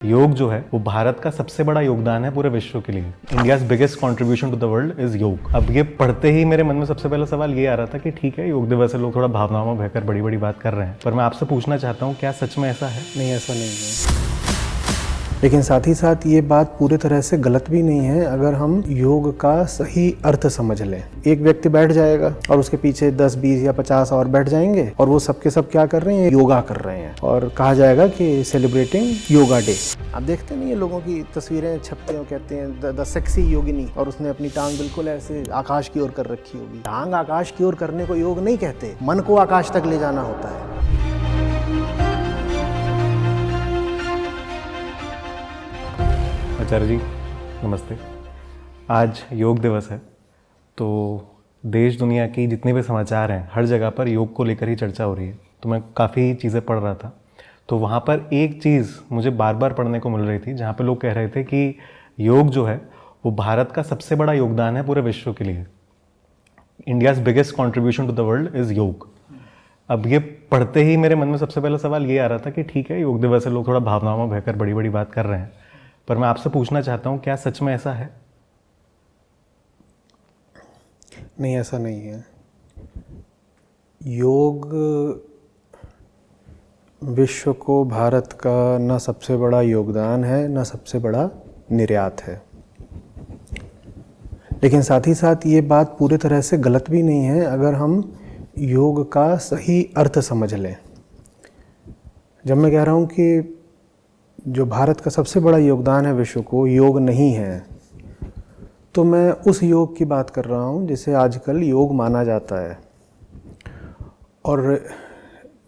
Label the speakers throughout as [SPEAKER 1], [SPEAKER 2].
[SPEAKER 1] योग जो है वो भारत का सबसे बड़ा योगदान है पूरे विश्व के लिए। India's biggest contribution to the world is yoga. अब ये पढ़ते ही मेरे मन में सबसे पहला सवाल ये आ रहा था कि ठीक है, योग दिवस है, लोग थोड़ा भावनाओं में बहकर बड़ी बड़ी बात कर रहे हैं, पर मैं आपसे पूछना चाहता हूँ, क्या सच में ऐसा है?
[SPEAKER 2] नहीं, ऐसा नहीं है। लेकिन साथ ही साथ ये बात पूरी तरह से गलत भी नहीं है अगर हम योग का सही अर्थ समझ लें। एक व्यक्ति बैठ जाएगा और उसके पीछे 10, 20 या 50 और बैठ जाएंगे और वो सबके सब क्या कर रहे हैं? योगा कर रहे हैं। और कहा जाएगा कि सेलिब्रेटिंग योगा डे। आप देखते नहीं है लोगों की तस्वीरें छपते हो, कहते हैं द सेक्सी योगिनी, और उसने अपनी टांग बिल्कुल ऐसे आकाश की ओर कर रखी होगी। टांग आकाश की ओर करने को योग नहीं कहते, मन को आकाश तक ले जाना होता है।
[SPEAKER 1] आचार्य जी नमस्ते। आज योग दिवस है, तो देश दुनिया की जितने भी समाचार हैं हर जगह पर योग को लेकर ही चर्चा हो रही है। तो मैं काफ़ी चीज़ें पढ़ रहा था, तो वहाँ पर एक चीज़ मुझे बार बार पढ़ने को मिल रही थी, जहाँ पे लोग कह रहे थे कि योग जो है वो भारत का सबसे बड़ा योगदान है पूरे विश्व के लिए। India's biggest contribution to the world is yoga. अब ये पढ़ते ही मेरे मन में सबसे पहला सवाल ये आ रहा था कि ठीक है, योग दिवस है, लोग थोड़ा भावनाओं में बहकर बड़ी बड़ी बात कर रहे हैं, पर मैं आपसे पूछना चाहता हूँ, क्या सच में ऐसा है?
[SPEAKER 2] नहीं, ऐसा नहीं है। योग विश्व को भारत का न सबसे बड़ा योगदान है, न सबसे बड़ा निर्यात है। लेकिन साथ ही साथ ये बात पूरी तरह से गलत भी नहीं है अगर हम योग का सही अर्थ समझ लें। जब मैं कह रहा हूँ कि जो भारत का सबसे बड़ा योगदान है विश्व को, योग नहीं है, तो मैं उस योग की बात कर रहा हूँ जिसे आजकल योग माना जाता है और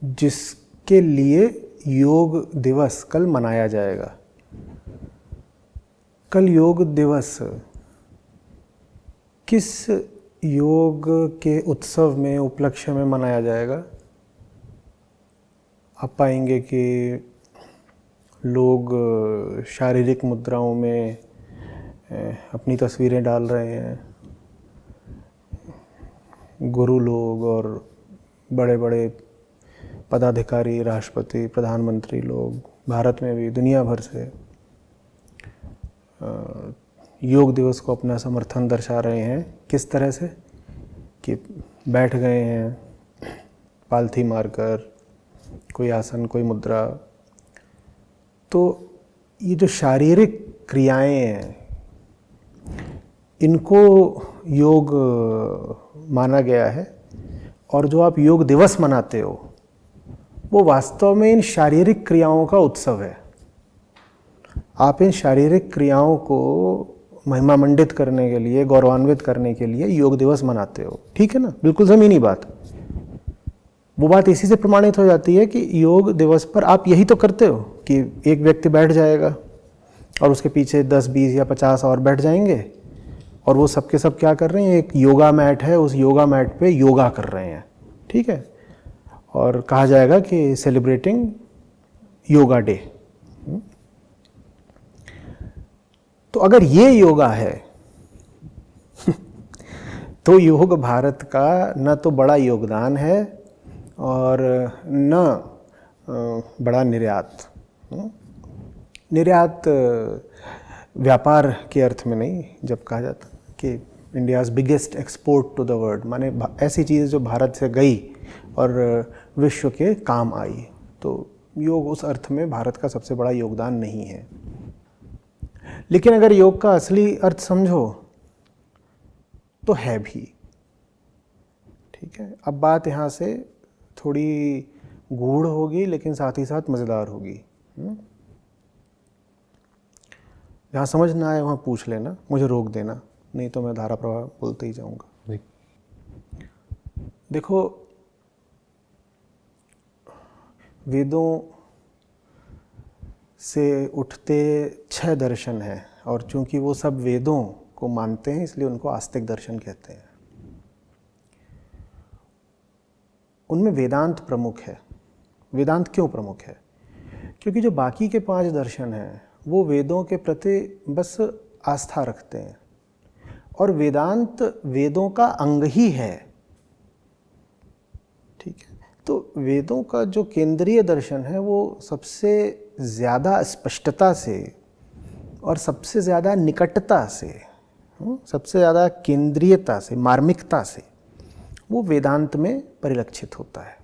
[SPEAKER 2] जिसके लिए योग दिवस कल मनाया जाएगा। कल योग दिवस किस योग के उत्सव में, उपलक्ष्य में मनाया जाएगा? आप पाएंगे कि लोग शारीरिक मुद्राओं में अपनी तस्वीरें डाल रहे हैं। गुरु लोग और बड़े बड़े पदाधिकारी, राष्ट्रपति, प्रधानमंत्री लोग भारत में भी दुनिया भर से योग दिवस को अपना समर्थन दर्शा रहे हैं। किस तरह से? कि बैठ गए हैं पालथी मारकर, कोई आसन, कोई मुद्रा। तो ये जो शारीरिक क्रियाएं हैं, इनको योग माना गया है, और जो आप योग दिवस मनाते हो वो वास्तव में इन शारीरिक क्रियाओं का उत्सव है। आप इन शारीरिक क्रियाओं को महिमामंडित करने के लिए, गौरवान्वित करने के लिए योग दिवस मनाते हो, ठीक है ना? बिल्कुल ज़मीनी बात। वो बात इसी से प्रमाणित हो जाती है कि योग दिवस पर आप यही तो करते हो कि एक व्यक्ति बैठ जाएगा और उसके पीछे 10, 20 या 50 और बैठ जाएंगे और वो सबके सब क्या कर रहे हैं? एक योगा मैट है, उस योगा मैट पे योगा कर रहे हैं, ठीक है? और कहा जाएगा कि सेलिब्रेटिंग योगा डे। तो अगर ये योगा है तो योग भारत का न तो बड़ा योगदान है और न बड़ा निर्यात। निर्यात व्यापार के अर्थ में नहीं, जब कहा जाता कि India's biggest export to the world, माने ऐसी चीज़ जो भारत से गई और विश्व के काम आई, तो योग उस अर्थ में भारत का सबसे बड़ा योगदान नहीं है। लेकिन अगर योग का असली अर्थ समझो तो है भी, ठीक है? अब बात यहाँ से थोड़ी गूढ़ होगी लेकिन साथ ही साथ मज़ेदार होगी। जहाँ समझ ना आए वहाँ पूछ लेना, मुझे रोक देना, नहीं तो मैं धारा प्रवाह बोलते ही जाऊँगा। देखो, वेदों से उठते 6 दर्शन हैं, और चूंकि वो सब वेदों को मानते हैं इसलिए उनको आस्तिक दर्शन कहते हैं। उनमें वेदांत प्रमुख है। वेदांत क्यों प्रमुख है? क्योंकि जो बाकी के 5 दर्शन हैं वो वेदों के प्रति बस आस्था रखते हैं, और वेदांत वेदों का अंग ही है, ठीक है? तो वेदों का जो केंद्रीय दर्शन है वो सबसे ज़्यादा स्पष्टता से और सबसे ज़्यादा निकटता से, सबसे ज़्यादा केंद्रीयता से, मार्मिकता से वो वेदांत में परिलक्षित होता है।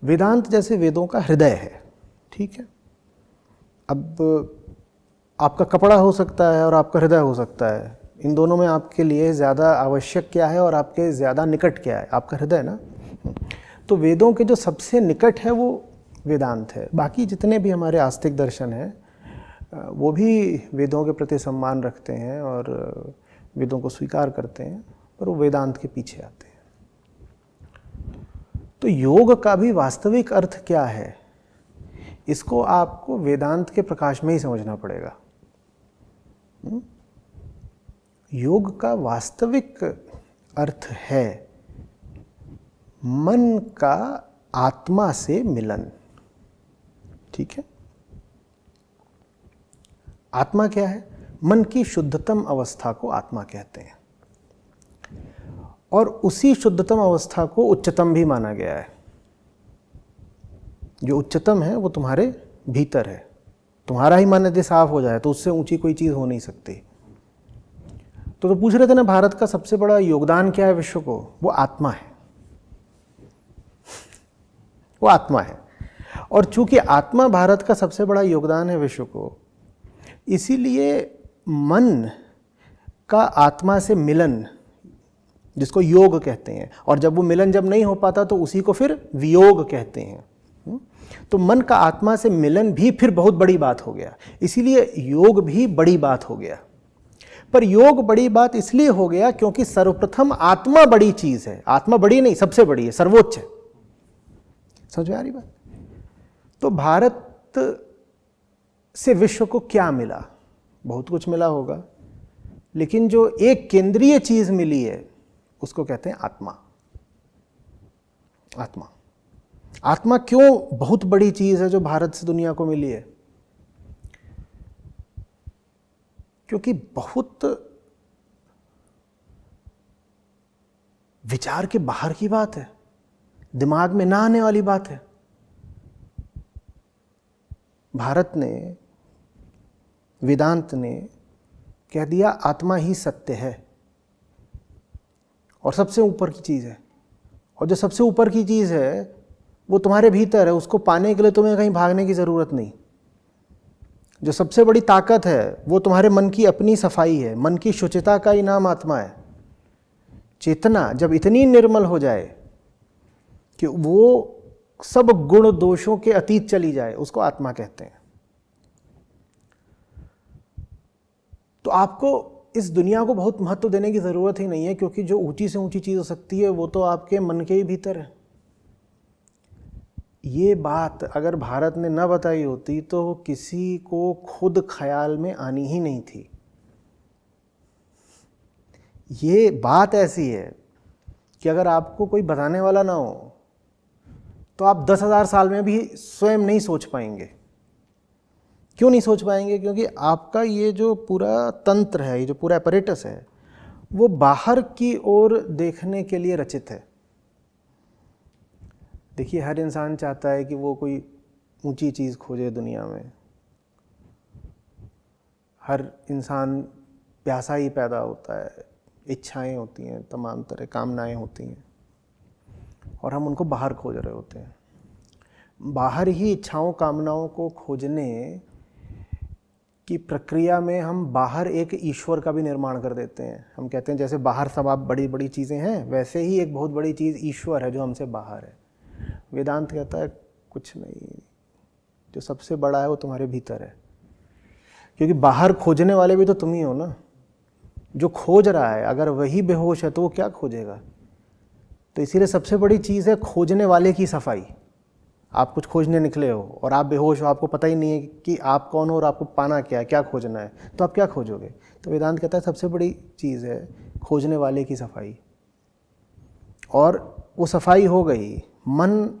[SPEAKER 2] वेदांत जैसे वेदों का हृदय है, ठीक है। अब आपका कपड़ा हो सकता है और आपका हृदय हो सकता है, इन दोनों में आपके लिए ज़्यादा आवश्यक क्या है और आपके ज़्यादा निकट क्या है? आपका हृदय ना। तो वेदों के जो सबसे निकट है वो वेदांत है। बाकी जितने भी हमारे आस्तिक दर्शन हैं वो भी वेदों के प्रति सम्मान रखते हैं और वेदों को स्वीकार करते हैं, पर वो वेदांत के पीछे आते हैं। तो योग का भी वास्तविक अर्थ क्या है, इसको आपको वेदांत के प्रकाश में ही समझना पड़ेगा। योग का वास्तविक अर्थ है मन का आत्मा से मिलन, ठीक है। आत्मा क्या है? मन की शुद्धतम अवस्था को आत्मा कहते हैं, और उसी शुद्धतम अवस्था को उच्चतम भी माना गया है। जो उच्चतम है वो तुम्हारे भीतर है। तुम्हारा ही मन यदि साफ हो जाए तो उससे ऊंची कोई चीज़ हो नहीं सकती। तो पूछ रहे थे ना, भारत का सबसे बड़ा योगदान क्या है विश्व को? वो आत्मा है, वो आत्मा है। और चूंकि आत्मा भारत का सबसे बड़ा योगदान है विश्व को, इसीलिए मन का आत्मा से मिलन, जिसको योग कहते हैं, और जब वो मिलन जब नहीं हो पाता तो उसी को फिर वियोग कहते हैं। तो मन का आत्मा से मिलन भी फिर बहुत बड़ी बात हो गया, इसीलिए योग भी बड़ी बात हो गया। पर योग बड़ी बात इसलिए हो गया क्योंकि सर्वप्रथम आत्मा बड़ी चीज है। आत्मा बड़ी नहीं, सबसे बड़ी है, सर्वोच्च है। समझ में आ रही बात? तो भारत से विश्व को क्या मिला? बहुत कुछ मिला होगा, लेकिन जो एक केंद्रीय चीज मिली है उसको कहते हैं आत्मा। आत्मा, आत्मा क्यों बहुत बड़ी चीज है जो भारत से दुनिया को मिली है? क्योंकि बहुत विचार के बाहर की बात है, दिमाग में ना आने वाली बात है। भारत ने, वेदांत ने कह दिया आत्मा ही सत्य है और सबसे ऊपर की चीज है। और जो सबसे ऊपर की चीज है वो तुम्हारे भीतर है, उसको पाने के लिए तुम्हें कहीं भागने की जरूरत नहीं। जो सबसे बड़ी ताकत है वो तुम्हारे मन की अपनी सफाई है, मन की शुचिता का ही नाम आत्मा है। चेतना जब इतनी निर्मल हो जाए कि वो सब गुण दोषों के अतीत चली जाए, उसको आत्मा कहते हैं। तो आपको इस दुनिया को बहुत महत्व देने की जरूरत ही नहीं है, क्योंकि जो ऊंची से ऊंची चीज हो सकती है वो तो आपके मन के ही भीतर है। ये बात अगर भारत ने न बताई होती तो किसी को खुद ख्याल में आनी ही नहीं थी। ये बात ऐसी है कि अगर आपको कोई बताने वाला ना हो तो आप 10,000 साल में भी स्वयं नहीं सोच पाएंगे। क्यों नहीं सोच पाएंगे? क्योंकि आपका ये जो पूरा तंत्र है, ये जो पूरा अपैरेटस है, वो बाहर की ओर देखने के लिए रचित है। देखिए, हर इंसान चाहता है कि वो कोई ऊंची चीज़ खोजे दुनिया में। हर इंसान प्यासा ही पैदा होता है, इच्छाएं होती हैं, तमाम तरह कामनाएं होती हैं, और हम उनको बाहर खोज रहे होते हैं। बाहर ही इच्छाओं कामनाओं को खोजने की प्रक्रिया में हम बाहर एक ईश्वर का भी निर्माण कर देते हैं। हम कहते हैं जैसे बाहर सब आप बड़ी बड़ी चीज़ें हैं, वैसे ही एक बहुत बड़ी चीज़ ईश्वर है जो हमसे बाहर है। वेदांत कहता है कुछ नहीं, जो सबसे बड़ा है वो तुम्हारे भीतर है। क्योंकि बाहर खोजने वाले भी तो तुम ही हो ना। जो खोज रहा है अगर वही बेहोश है तो वो क्या खोजेगा? तो इसीलिए सबसे बड़ी चीज़ है खोजने वाले की सफाई। आप कुछ खोजने निकले हो और आप बेहोश हो, आपको पता ही नहीं है कि आप कौन हो और आपको पाना क्या है, क्या खोजना है, तो आप क्या खोजोगे? तो वेदांत कहता है सबसे बड़ी चीज़ है खोजने वाले की सफाई। और वो सफाई हो गई, मन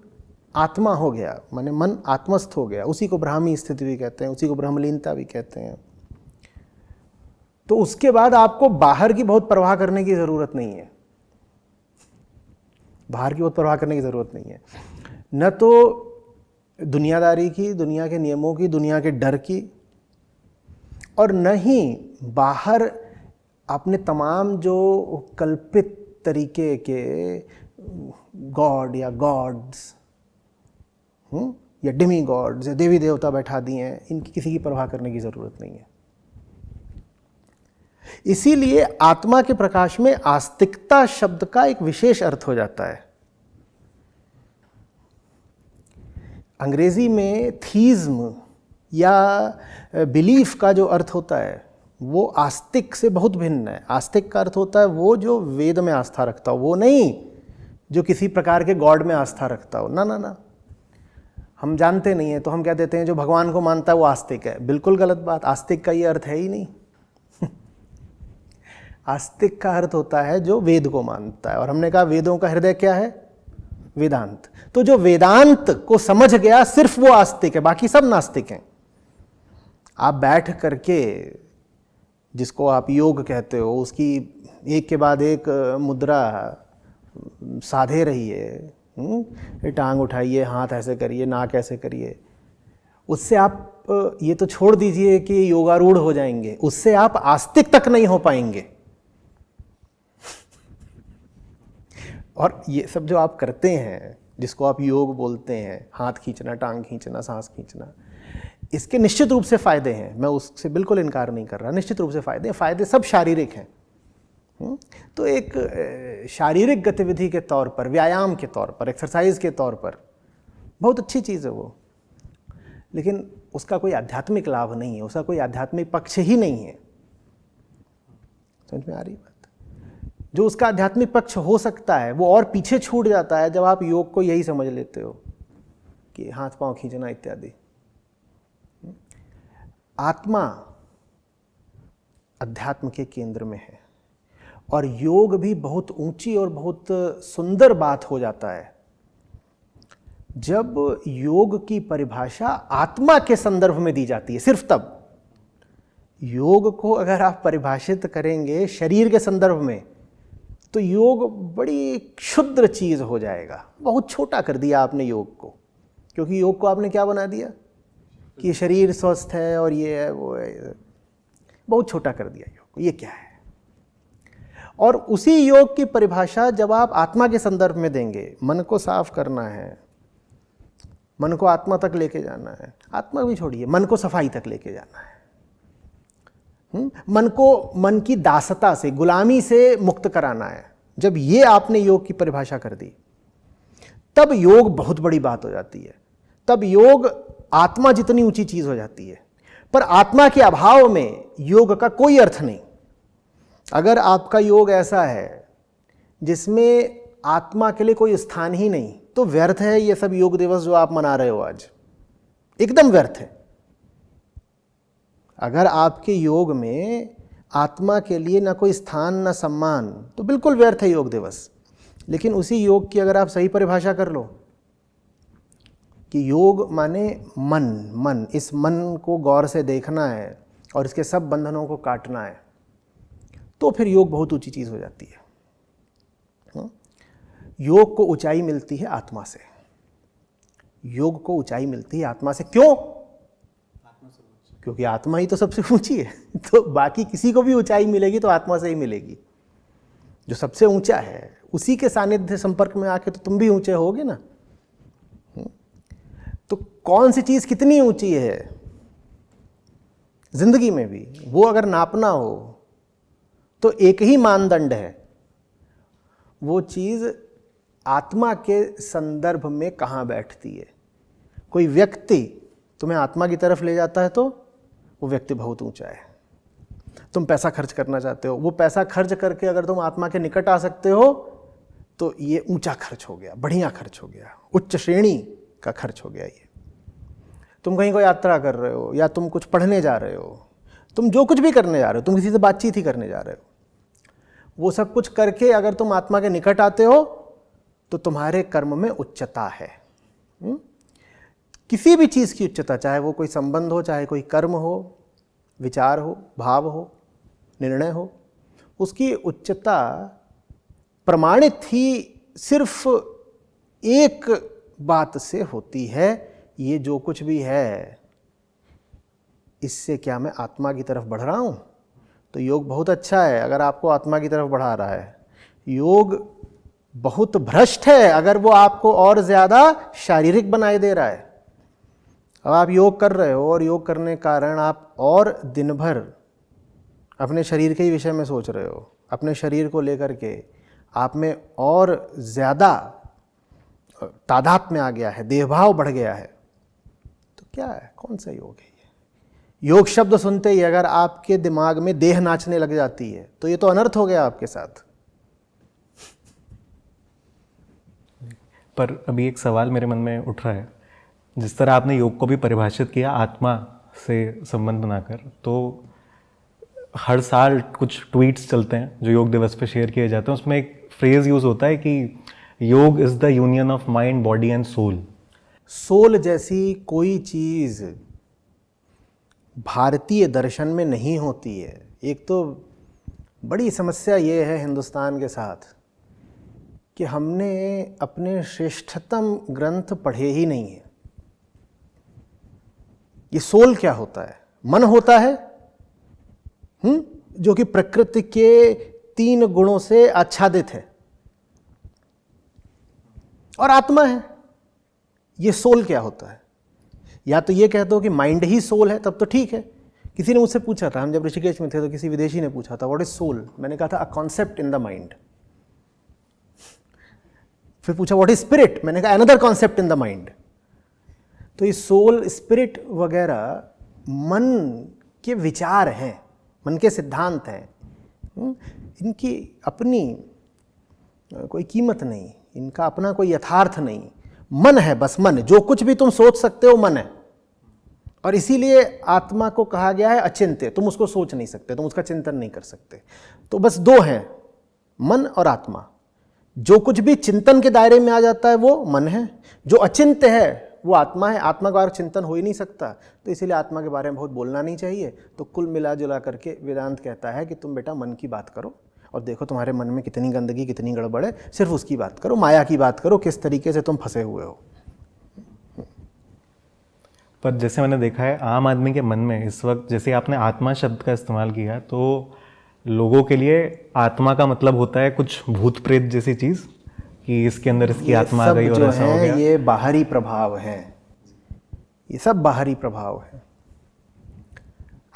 [SPEAKER 2] आत्मा हो गया, माने मन आत्मस्थ हो गया। उसी को ब्राह्मी स्थिति भी कहते हैं, उसी को ब्रह्मलीनता भी कहते हैं। तो उसके बाद आपको बाहर की बहुत परवाह करने की ज़रूरत नहीं है। बाहर की बहुत परवाह करने की ज़रूरत नहीं है। न तो दुनियादारी की, दुनिया के नियमों की, दुनिया के डर की, और न ही बाहर अपने तमाम जो कल्पित तरीके के गॉड या गॉड्स या डेमी गॉड्स या देवी देवता बैठा दिए हैं, इनकी किसी की परवाह करने की ज़रूरत नहीं है। इसीलिए आत्मा के प्रकाश में आस्तिकता शब्द का एक विशेष अर्थ हो जाता है। अंग्रेजी में थीज्म या बिलीफ का जो अर्थ होता है वो आस्तिक से बहुत भिन्न है। आस्तिक का अर्थ होता है वो जो वेद में आस्था रखता हो, वो नहीं जो किसी प्रकार के गॉड में आस्था रखता हो। ना ना ना, हम जानते नहीं है तो हम क्या देते हैं जो भगवान को मानता है वो आस्तिक है। बिल्कुल गलत बात, आस्तिक का ये अर्थ है ही नहीं। आस्तिक का अर्थ होता है जो वेद को मानता है, और हमने कहा वेदों का हृदय क्या है? वेदांत। तो जो वेदांत को समझ गया सिर्फ वो आस्तिक है, बाकी सब नास्तिक हैं। आप बैठ करके जिसको आप योग कहते हो उसकी एक के बाद एक मुद्रा साधे रहिए, टांग उठाइए, हाथ ऐसे करिए, नाक ऐसे करिए, उससे आप ये तो छोड़ दीजिए कि योगारूढ़ हो जाएंगे, उससे आप आस्तिक तक नहीं हो पाएंगे। और ये सब जो आप करते हैं, जिसको आप योग बोलते हैं, हाथ खींचना, टांग खींचना, सांस खींचना, इसके निश्चित रूप से फ़ायदे हैं, मैं उससे बिल्कुल इनकार नहीं कर रहा, निश्चित रूप से फ़ायदे हैं। फ़ायदे सब शारीरिक हैं। तो एक शारीरिक गतिविधि के तौर पर, व्यायाम के तौर पर, एक्सरसाइज के तौर पर बहुत अच्छी चीज़ है वो, लेकिन उसका कोई आध्यात्मिक लाभ नहीं है, उसका कोई आध्यात्मिक पक्ष ही नहीं है। समझ में आ रही बात? जो उसका आध्यात्मिक पक्ष हो सकता है वो और पीछे छूट जाता है जब आप योग को यही समझ लेते हो कि हाथ पांव खींचना इत्यादि। आत्मा अध्यात्म के केंद्र में है, और योग भी बहुत ऊंची और बहुत सुंदर बात हो जाता है जब योग की परिभाषा आत्मा के संदर्भ में दी जाती है। सिर्फ तब योग को अगर आप परिभाषित करेंगे शरीर के संदर्भ में तो योग बड़ी क्षुद्र चीज हो जाएगा। बहुत छोटा कर दिया आपने योग को, क्योंकि योग को आपने क्या बना दिया कि शरीर स्वस्थ है और ये है वो है, बहुत छोटा कर दिया योग को, ये क्या है। और उसी योग की परिभाषा जब आप आत्मा के संदर्भ में देंगे, मन को साफ करना है, मन को आत्मा तक लेके जाना है, आत्मा भी छोड़िए, मन को सफाई तक लेके जाना है, मन को मन की दासता से, गुलामी से मुक्त कराना है, जब ये आपने योग की परिभाषा कर दी तब योग बहुत बड़ी बात हो जाती है। तब योग आत्मा जितनी ऊंची चीज हो जाती है। पर आत्मा के अभाव में योग का कोई अर्थ नहीं। अगर आपका योग ऐसा है जिसमें आत्मा के लिए कोई स्थान ही नहीं, तो व्यर्थ है ये सब योग दिवस जो आप मना रहे हो आज, एकदम व्यर्थ है। अगर आपके योग में आत्मा के लिए ना कोई स्थान ना सम्मान, तो बिल्कुल व्यर्थ है योग दिवस। लेकिन उसी योग की अगर आप सही परिभाषा कर लो कि योग माने मन, मन, इस मन को गौर से देखना है और इसके सब बंधनों को काटना है, तो फिर योग बहुत ऊंची चीज हो जाती है। योग को ऊंचाई मिलती है आत्मा से। योग को ऊंचाई मिलती है आत्मा से। क्यों? क्योंकि आत्मा ही तो सबसे ऊंची है। तो बाकी किसी को भी ऊंचाई मिलेगी तो आत्मा से ही मिलेगी। जो सबसे ऊंचा है उसी के सानिध्य संपर्क में आके तो तुम भी ऊंचे होगे ना। तो कौन सी चीज कितनी ऊंची है जिंदगी में भी, वो अगर नापना हो तो एक ही मानदंड है, वो चीज आत्मा के संदर्भ में कहां बैठती है। कोई व्यक्ति तुम्हें आत्मा की तरफ ले जाता है तो वो व्यक्ति बहुत ऊंचा है। तुम पैसा खर्च करना चाहते हो, वो पैसा खर्च करके अगर तुम आत्मा के निकट आ सकते हो तो ये ऊंचा खर्च हो गया, बढ़िया खर्च हो गया, उच्च श्रेणी का खर्च हो गया। ये तुम कहीं कोई यात्रा कर रहे हो या तुम कुछ पढ़ने जा रहे हो, तुम जो कुछ भी करने जा रहे हो, तुम किसी से बातचीत ही करने जा रहे हो, वो सब कुछ करके अगर तुम आत्मा के निकट आते हो तो तुम्हारे कर्म में उच्चता है। किसी भी चीज़ की उच्चता, चाहे वो कोई संबंध हो, चाहे कोई कर्म हो, विचार हो, भाव हो, निर्णय हो, उसकी उच्चता प्रमाणित ही सिर्फ एक बात से होती है ये जो कुछ भी है इससे क्या मैं आत्मा की तरफ बढ़ रहा हूँ? तो योग बहुत अच्छा है अगर आपको आत्मा की तरफ बढ़ा रहा है। योग बहुत भ्रष्ट है अगर वो आपको और ज़्यादा शारीरिक बनाए दे रहा है। अब आप योग कर रहे हो और योग करने के कारण आप और दिन भर अपने शरीर के ही विषय में सोच रहे हो, अपने शरीर को लेकर के आप में और ज़्यादा तादाद में आ गया है, देहभाव बढ़ गया है। तो क्या है, कौन सा योग है ये? योग शब्द सुनते ही अगर आपके दिमाग में देह नाचने लग जाती है तो ये तो अनर्थ हो गया आपके साथ।
[SPEAKER 1] पर अभी एक सवाल मेरे मन में उठ रहा है, जिस तरह आपने योग को भी परिभाषित किया आत्मा से संबंध बनाकर, तो हर साल कुछ ट्वीट्स चलते हैं जो योग दिवस पे शेयर किए जाते हैं, उसमें एक फ्रेज़ यूज़ होता है कि yoga is the union of mind, body and soul.
[SPEAKER 2] Soul जैसी कोई चीज़ भारतीय दर्शन में नहीं होती है। एक तो बड़ी समस्या ये है हिंदुस्तान के साथ कि हमने अपने श्रेष्ठतम ग्रंथ पढ़े ही नहीं है। ये सोल क्या होता है? मन होता है जो कि प्रकृति के 3 गुणों से आच्छादित है, और आत्मा है। ये सोल क्या होता है? या तो ये कहते हो कि माइंड ही सोल है, तब तो ठीक है। किसी ने मुझसे पूछा था, हम जब ऋषिकेश में थे तो किसी विदेशी ने पूछा था व्हाट इज सोल। मैंने कहा था a concept in the mind. फिर पूछा व्हाट इज स्पिरिट, मैंने कहा another concept in the mind. तो ये सोल, स्पिरिट वगैरह मन के विचार हैं, मन के सिद्धांत हैं। इनकी अपनी कोई कीमत नहीं, इनका अपना कोई यथार्थ नहीं। मन है बस, मन। जो कुछ भी तुम सोच सकते हो मन है, और इसीलिए आत्मा को कहा गया है अचिंत्य। तुम उसको सोच नहीं सकते, तुम उसका चिंतन नहीं कर सकते। तो बस 2 हैं, मन और आत्मा। जो कुछ भी चिंतन के दायरे में आ जाता है वो मन है, जो अचिंत्य है वो आत्मा है। आत्मा का चिंतन हो ही नहीं सकता, तो इसीलिए आत्मा के बारे में बहुत बोलना नहीं चाहिए। तो कुल मिला जुला करके वेदांत कहता है कि तुम बेटा मन की बात करो, और देखो तुम्हारे मन में कितनी गंदगी, कितनी गड़बड़ है, सिर्फ उसकी बात करो, माया की बात करो, किस तरीके से तुम फंसे हुए हो।
[SPEAKER 1] पर जैसे मैंने देखा है आम आदमी के मन में इस वक्त, जैसे आपने आत्मा शब्द का इस्तेमाल किया, तो लोगों के लिए आत्मा का मतलब होता है कुछ भूत प्रेत जैसी चीज़, कि इसके अंदर इसकी आत्मा आ गई और ऐसा हो गया।
[SPEAKER 2] ये बाहरी प्रभाव है, ये सब बाहरी प्रभाव है।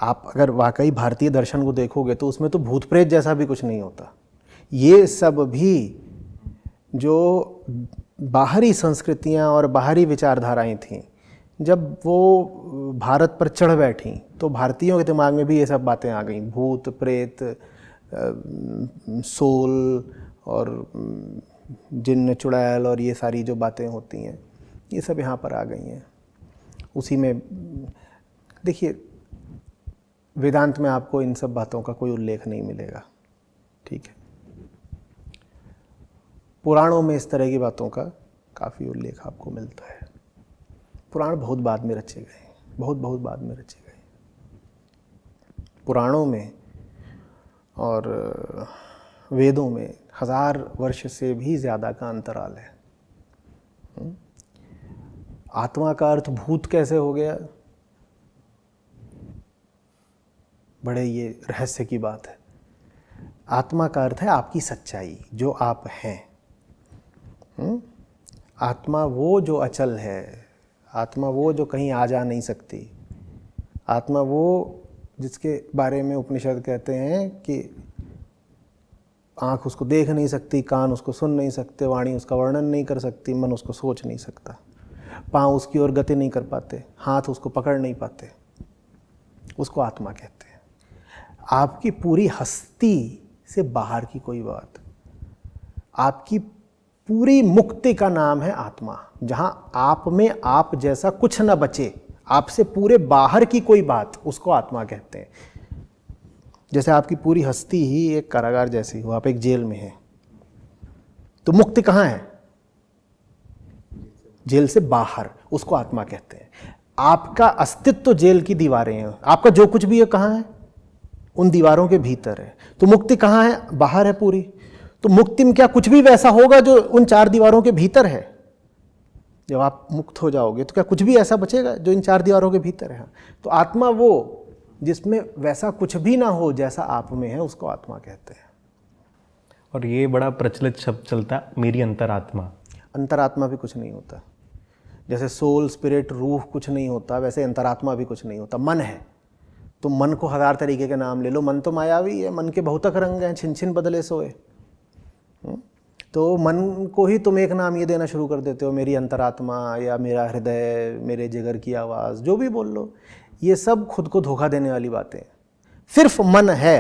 [SPEAKER 2] आप अगर वाकई भारतीय दर्शन को देखोगे तो उसमें तो भूत प्रेत जैसा भी कुछ नहीं होता। ये सब भी जो बाहरी संस्कृतियां और बाहरी विचारधाराएं थीं, जब वो भारत पर चढ़ बैठी तो भारतीयों के दिमाग में भी ये सब बातें आ गईं। भूत प्रेत, सोल और जिन्न चुड़ैल और ये सारी जो बातें होती हैं, ये सब यहाँ पर आ गई हैं। उसी में देखिए, वेदांत में आपको इन सब बातों का कोई उल्लेख नहीं मिलेगा, ठीक है। पुराणों में इस तरह की बातों का काफ़ी उल्लेख आपको मिलता है। पुराण बहुत बाद में रचे गए, बहुत बाद में रचे गए। पुराणों में और वेदों में 1000 वर्ष से भी ज़्यादा का अंतराल है। आत्मा का अर्थ भूत कैसे हो गया, बड़े ये रहस्य की बात है। आत्मा का अर्थ है आपकी सच्चाई, जो आप हैं। आत्मा वो जो अचल है, आत्मा वो जो कहीं आ जा नहीं सकती, आत्मा वो जिसके बारे में उपनिषद कहते हैं कि आँख उसको देख नहीं सकती, कान उसको सुन नहीं सकते, वाणी उसका वर्णन नहीं कर सकती, मन उसको सोच नहीं सकता, पाँव उसकी ओर गति नहीं कर पाते, हाथ उसको पकड़ नहीं पाते, उसको आत्मा कहते हैं। आपकी पूरी हस्ती से बाहर की कोई बात, आपकी पूरी मुक्ति का नाम है आत्मा। जहाँ आप में आप जैसा कुछ न बचे, आपसे पूरे बाहर की कोई बात, उसको आत्मा कहते हैं। जैसे आपकी पूरी हस्ती ही एक कारागार जैसी हो, आप एक जेल में हैं, तो मुक्ति कहाँ है? जेल से बाहर, उसको आत्मा कहते हैं। आपका अस्तित्व तो जेल की दीवारें हैं, आपका जो कुछ भी है कहाँ है? उन दीवारों के भीतर है। तो मुक्ति कहाँ है? बाहर है पूरी। तो मुक्ति में क्या कुछ भी वैसा होगा जो उन 4 दीवारों के भीतर है? जब आप मुक्त हो जाओगे तो क्या कुछ भी ऐसा बचेगा जो इन चार दीवारों के भीतर है? तो आत्मा वो जिसमें वैसा कुछ भी ना हो जैसा आप में है, उसको आत्मा कहते हैं।
[SPEAKER 1] और ये बड़ा प्रचलित शब्द चलता है, मेरी अंतरात्मा।
[SPEAKER 2] अंतरात्मा भी कुछ नहीं होता। जैसे सोल, स्पिरिट, रूह कुछ नहीं होता, वैसे अंतरात्मा भी कुछ नहीं होता। मन है तो मन को हजार तरीके के नाम ले लो, मन तो मायावी है, मन के बहुतक रंग हैं, छिन छिन बदले सोए। तो मन को ही तुम एक नाम ये देना शुरू कर देते हो, मेरी अंतरात्मा या मेरा हृदय, मेरे जिगर की आवाज़, जो भी बोल लो। ये सब खुद को धोखा देने वाली बातें। सिर्फ मन है,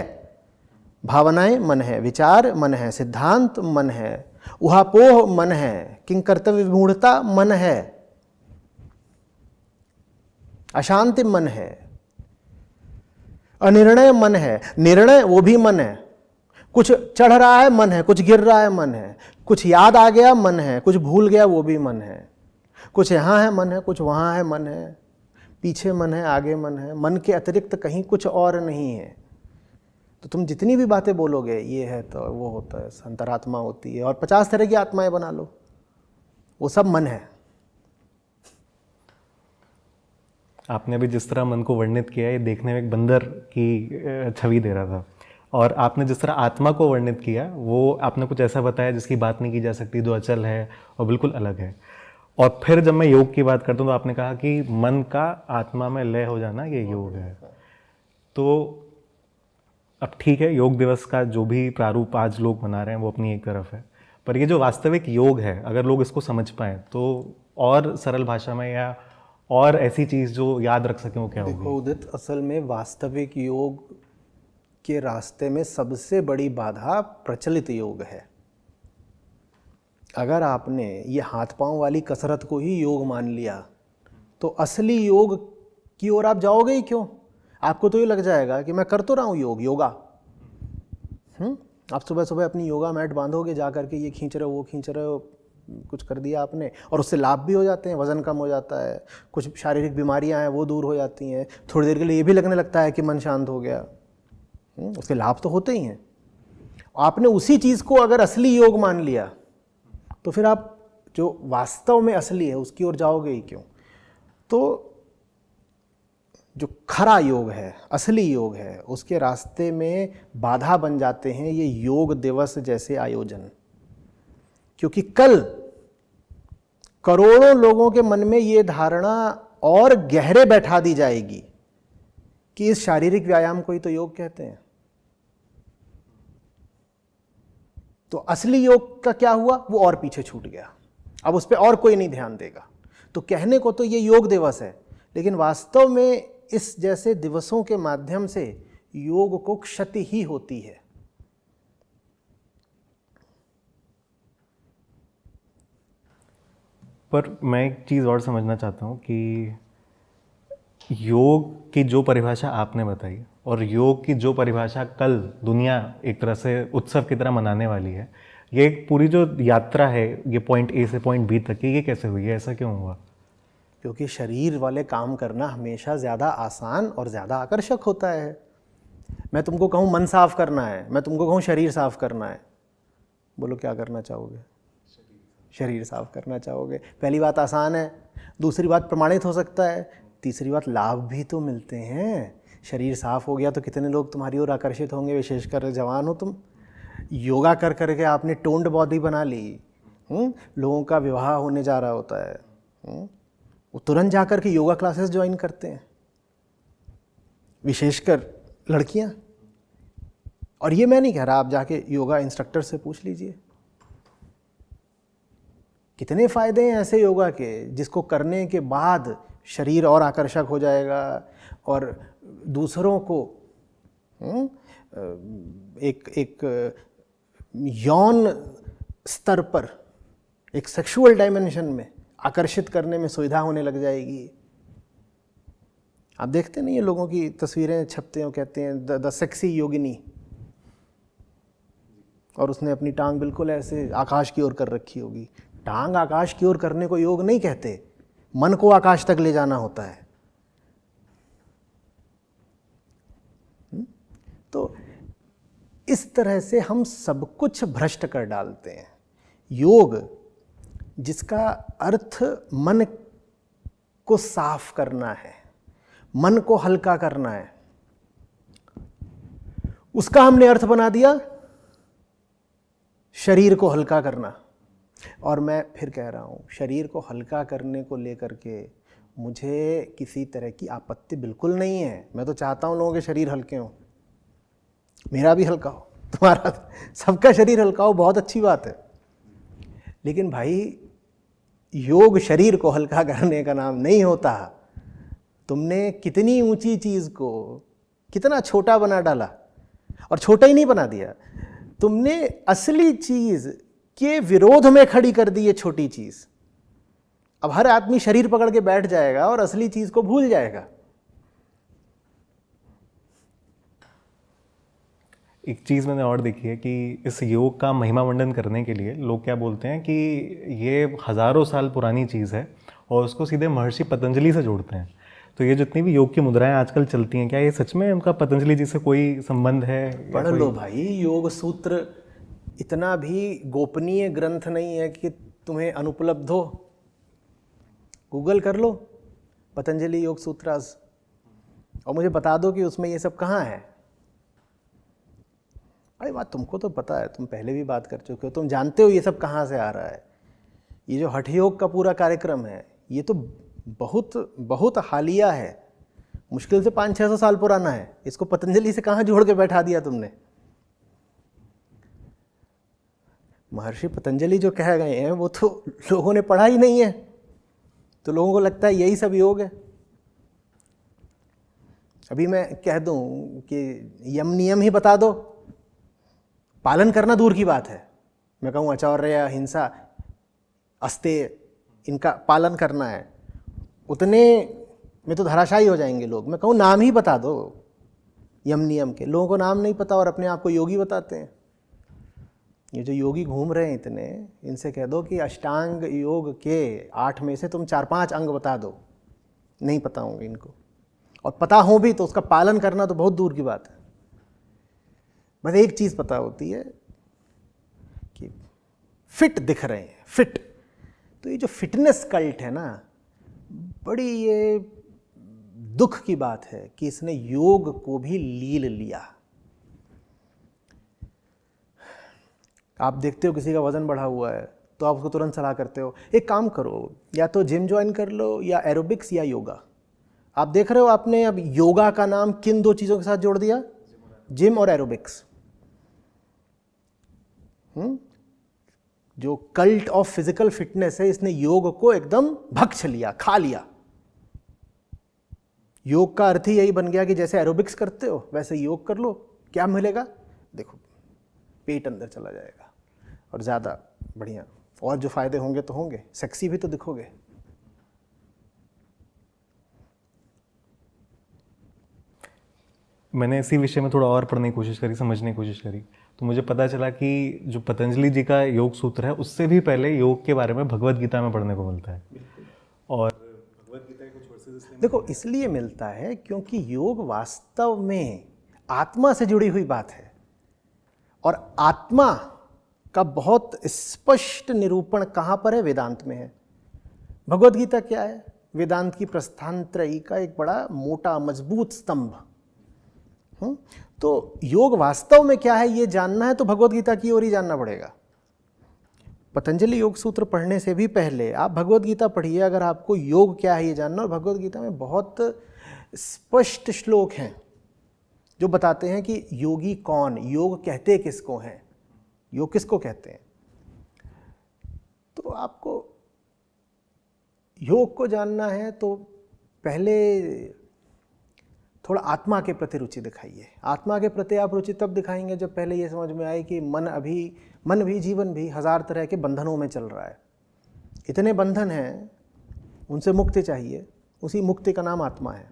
[SPEAKER 2] भावनाएं मन है, विचार मन है, सिद्धांत मन है, उहापोह मन है, किंग कर्तव्य विमूढ़ता मन है, अशांति मन है, अनिर्णय मन है, निर्णय वो भी मन है। कुछ चढ़ रहा है मन है, कुछ गिर रहा है मन है, कुछ याद आ गया मन है, कुछ भूल गया वो भी मन है, कुछ यहाँ है मन है, कुछ वहाँ है मन है, पीछे मन है, आगे मन है। मन के अतिरिक्त कहीं कुछ और नहीं है। तो तुम जितनी भी बातें बोलोगे ये है तो वो होता है, अंतरात्मा होती है। और 50 तरह की आत्माएं बना लो, वो सब मन है।
[SPEAKER 1] आपने भी जिस तरह मन को वर्णित किया, ये देखने में एक बंदर की छवि दे रहा था। और आपने जिस तरह आत्मा को वर्णित किया, वो आपने कुछ ऐसा बताया जिसकी बात नहीं की जा सकती, जो अचल है और बिल्कुल अलग है। और फिर जब मैं योग की बात करता हूँ तो आपने कहा कि मन का आत्मा में लय हो जाना ये योग है। तो अब ठीक है, योग दिवस का जो भी प्रारूप आज लोग मना रहे हैं वो अपनी एक तरफ है, पर ये जो वास्तविक योग है, अगर लोग इसको समझ पाएँ तो और सरल भाषा में या और ऐसी चीज़ जो याद रख सकें वो क्या होगी?
[SPEAKER 2] देखो उदित, असल में वास्तविक योग के रास्ते में सबसे बड़ी बाधा प्रचलित योग है। अगर आपने ये हाथ पांव वाली कसरत को ही योग मान लिया तो असली योग की ओर आप जाओगे ही क्यों? आपको तो ये लग जाएगा कि मैं कर तो रहा हूँ योगा। आप सुबह सुबह अपनी योगा मैट बांधोगे, जा करके ये खींच रहे हो, वो खींच रहे हो, कुछ कर दिया आपने, और उससे लाभ भी हो जाते हैं, वज़न कम हो जाता है, कुछ शारीरिक बीमारियां हैं वो दूर हो जाती हैं, थोड़ी देर के लिए ये भी लगने लगता है कि मन शांत हो गया। उसके लाभ तो होते ही हैं। आपने उसी चीज़ को अगर असली योग मान लिया तो फिर आप जो वास्तव में असली है उसकी ओर जाओगे ही क्यों? तो जो खरा योग है, असली योग है, उसके रास्ते में बाधा बन जाते हैं ये योग दिवस जैसे आयोजन। क्योंकि कल करोड़ों लोगों के मन में ये धारणा और गहरे बैठा दी जाएगी कि इस शारीरिक व्यायाम को ही तो योग कहते हैं। तो असली योग का क्या हुआ? वो और पीछे छूट गया। अब उस पर और कोई नहीं ध्यान देगा। तो कहने को तो ये योग दिवस है, लेकिन वास्तव में इस जैसे दिवसों के माध्यम से योग को क्षति ही होती है।
[SPEAKER 1] पर मैं एक चीज़ और समझना चाहता हूँ कि योग की जो परिभाषा आपने बताई और योग की जो परिभाषा कल दुनिया एक तरह से उत्सव की तरह मनाने वाली है, ये एक पूरी जो यात्रा है, ये पॉइंट ए से पॉइंट बी तक की, ये कैसे हुई है? ऐसा क्यों हुआ?
[SPEAKER 2] क्योंकि शरीर वाले काम करना हमेशा ज़्यादा आसान और ज़्यादा आकर्षक होता है। मैं तुमको कहूँ मन साफ करना है, मैं तुमको कहूँ शरीर साफ करना है, बोलो क्या करना चाहोगे? शरीर साफ करना चाहोगे। पहली बात आसान है, दूसरी बात प्रमाणित हो सकता है, तीसरी बात लाभ भी तो मिलते हैं। शरीर साफ हो गया तो कितने लोग तुम्हारी ओर आकर्षित होंगे, विशेषकर जवान हो तुम। योगा कर करके आपने टोन्ड बॉडी बना ली। लोगों का विवाह होने जा रहा होता है, वो तुरंत जा कर के योगा क्लासेस ज्वाइन करते हैं, विशेषकर लड़कियां। और ये मैं नहीं कह रहा, आप जाके योगा इंस्ट्रक्टर से पूछ लीजिए, कितने फायदे हैं ऐसे योगा के जिसको करने के बाद शरीर और आकर्षक हो जाएगा और दूसरों को एक यौन स्तर पर, एक सेक्सुअल डायमेंशन में आकर्षित करने में सुविधा होने लग जाएगी। आप देखते नहीं, ये लोगों की तस्वीरें छपते हैं, कहते हैं द सेक्सी योगिनी, और उसने अपनी टांग बिल्कुल ऐसे आकाश की ओर कर रखी होगी। टांग आकाश की ओर करने को योग नहीं कहते, मन को आकाश तक ले जाना होता है। तो इस तरह से हम सब कुछ भ्रष्ट कर डालते हैं। योग जिसका अर्थ मन को साफ करना है, मन को हल्का करना है, उसका हमने अर्थ बना दिया शरीर को हल्का करना। और मैं फिर कह रहा हूँ, शरीर को हल्का करने को लेकर के मुझे किसी तरह की आपत्ति बिल्कुल नहीं है। मैं तो चाहता हूँ लोगों के शरीर हल्के हों, मेरा भी हल्का हो, तुम्हारा, सबका शरीर हल्का हो, बहुत अच्छी बात है। लेकिन भाई, योग शरीर को हल्का करने का नाम नहीं होता। तुमने कितनी ऊंची चीज को कितना छोटा बना डाला, और छोटा ही नहीं बना दिया, तुमने असली चीज के विरोध में खड़ी कर दी ये छोटी चीज। अब हर आदमी शरीर पकड़ के बैठ जाएगा और असली चीज को भूल जाएगा।
[SPEAKER 1] एक चीज़ मैंने और देखी है कि इस योग का महिमा मंडन करने के लिए लोग क्या बोलते हैं कि ये हज़ारों साल पुरानी चीज़ है, और उसको सीधे महर्षि पतंजलि से जोड़ते हैं। तो ये जितनी भी योग की मुद्राएं आजकल चलती हैं, क्या ये सच में उनका पतंजलि जी से कोई संबंध है?
[SPEAKER 2] पढ़ लो भाई, योग सूत्र इतना भी गोपनीय ग्रंथ नहीं है कि तुम्हें अनुपलब्ध हो। गूगल कर लो पतंजलि योग सूत्रास, और मुझे बता दो कि उसमें ये सब कहाँ है। अरे बात तुमको तो पता है, तुम पहले भी बात कर चुके हो, तुम जानते हो ये सब कहाँ से आ रहा है। ये जो हठ योग का पूरा कार्यक्रम है, ये तो बहुत बहुत हालिया है, मुश्किल से 500-600 साल पुराना है। इसको पतंजलि से कहाँ जोड़ के बैठा दिया तुमने। महर्षि पतंजलि जो कह गए हैं वो तो लोगों ने पढ़ा ही नहीं है, तो लोगों को लगता है यही सब योग है। अभी मैं कह दूं कि यम नियम ही बता दो, पालन करना दूर की बात है। मैं कहूँ आचार्य, हिंसा, अस्तेय, इनका पालन करना है, उतने में तो धराशायी हो जाएंगे लोग। मैं कहूँ नाम ही बता दो यम नियम के। लोगों को नाम नहीं पता और अपने आप को योगी बताते हैं। ये जो योगी घूम रहे हैं इतने, इनसे कह दो कि अष्टांग योग के 8 में से तुम 4-5 अंग बता दो, नहीं पता होंगे इनको, और पता हो भी तो उसका पालन करना तो बहुत दूर की बात है। बस एक चीज़ पता होती है कि फिट दिख रहे हैं, फिट। तो ये जो फिटनेस कल्ट है ना, बड़ी ये दुख की बात है कि इसने योग को भी लील लिया। आप देखते हो किसी का वजन बढ़ा हुआ है तो आप उसको तुरंत सलाह करते हो, एक काम करो, या तो जिम ज्वाइन कर लो, या एरोबिक्स या योगा। आप देख रहे हो आपने अब योगा का नाम किन 2 चीज़ों के साथ जोड़ दिया? जिम और एरोबिक्स। जो कल्ट ऑफ फिजिकल फिटनेस है, इसने योग को एकदम भक्ष लिया, खा लिया। योग का अर्थ ही यही बन गया कि जैसे एरोबिक्स करते हो वैसे योग कर लो। क्या मिलेगा? देखो, पेट अंदर चला जाएगा और ज़्यादा बढ़िया, और जो फायदे होंगे तो होंगे, सेक्सी भी तो दिखोगे।
[SPEAKER 1] मैंने इसी विषय में थोड़ा और पढ़ने की कोशिश करी, समझने की कोशिश करी, तो मुझे पता चला कि जो पतंजलि जी का योग सूत्र है, उससे भी पहले योग के बारे में भगवत गीता में पढ़ने को मिलता है। और भगवत गीता के कुछ वर्सेस
[SPEAKER 2] देखो, इसलिए मिलता है क्योंकि योग वास्तव में आत्मा से जुड़ी हुई बात है, और आत्मा का बहुत स्पष्ट निरूपण कहाँ पर है? वेदांत में है। भगवत गीता क्या है? वेदांत की प्रस्थान त्रयी का एक बड़ा मोटा मजबूत स्तंभ। तो योग वास्तव में क्या है ये जानना है तो भगवत गीता की ओर ही जानना पड़ेगा। पतंजलि योग सूत्र पढ़ने से भी पहले आप भगवत गीता पढ़िए, अगर आपको योग क्या है ये जानना। और भगवत गीता में बहुत स्पष्ट श्लोक हैं जो बताते हैं कि योगी कौन, योग कहते किसको हैं, योग किसको कहते हैं। तो आपको योग को जानना है तो पहले थोड़ा आत्मा के प्रति रुचि दिखाइए। आत्मा के प्रति आप रुचि तब दिखाएंगे जब पहले ये समझ में आए कि मन भी जीवन भी 1000 तरह के बंधनों में चल रहा है। इतने बंधन हैं, उनसे मुक्ति चाहिए, उसी मुक्ति का नाम आत्मा है।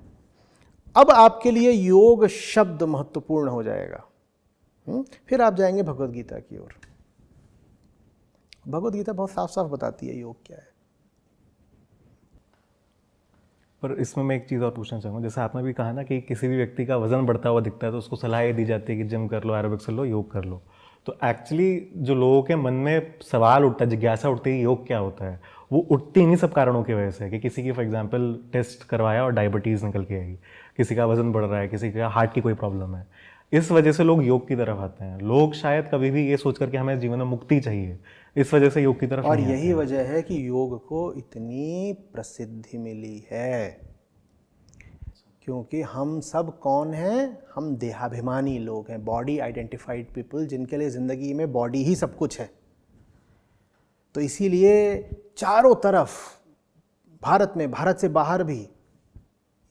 [SPEAKER 2] अब आपके लिए योग शब्द महत्वपूर्ण हो जाएगा। फिर आप जाएंगे भगवत गीता की ओर। भगवत गीता बहुत साफ साफ बताती है योग क्या है।
[SPEAKER 1] पर इसमें मैं एक चीज़ और पूछना चाहूँगा, जैसे आपने भी कहा ना कि किसी भी व्यक्ति का वजन बढ़ता हुआ दिखता है तो उसको सलाह ये दी जाती है कि जिम कर लो, एरोबिक्स कर लो, योग कर लो। तो एक्चुअली जो लोगों के मन में सवाल उठता है, जिज्ञासा उठती है योग क्या होता है, वो उठती इन्हीं सब कारणों की वजह से है कि किसी की फॉर एग्जांपल टेस्ट करवाया और डायबिटीज़ निकल के आई, किसी का वजन बढ़ रहा है, किसी का हार्ट की कोई प्रॉब्लम है, इस वजह से लोग योग की तरफ आते हैं। लोग शायद कभी भी ये सोच कर कि हमें जीवन में मुक्ति चाहिए, इस वजह से योग की तरफ
[SPEAKER 2] और
[SPEAKER 1] नहीं आते
[SPEAKER 2] यही
[SPEAKER 1] हैं।
[SPEAKER 2] वजह है कि योग को इतनी प्रसिद्धि मिली है, क्योंकि हम सब कौन हैं? हम देहाभिमानी लोग हैं, बॉडी आइडेंटिफाइड पीपल, जिनके लिए ज़िंदगी में बॉडी ही सब कुछ है। तो इसीलिए चारों तरफ भारत में, भारत से बाहर भी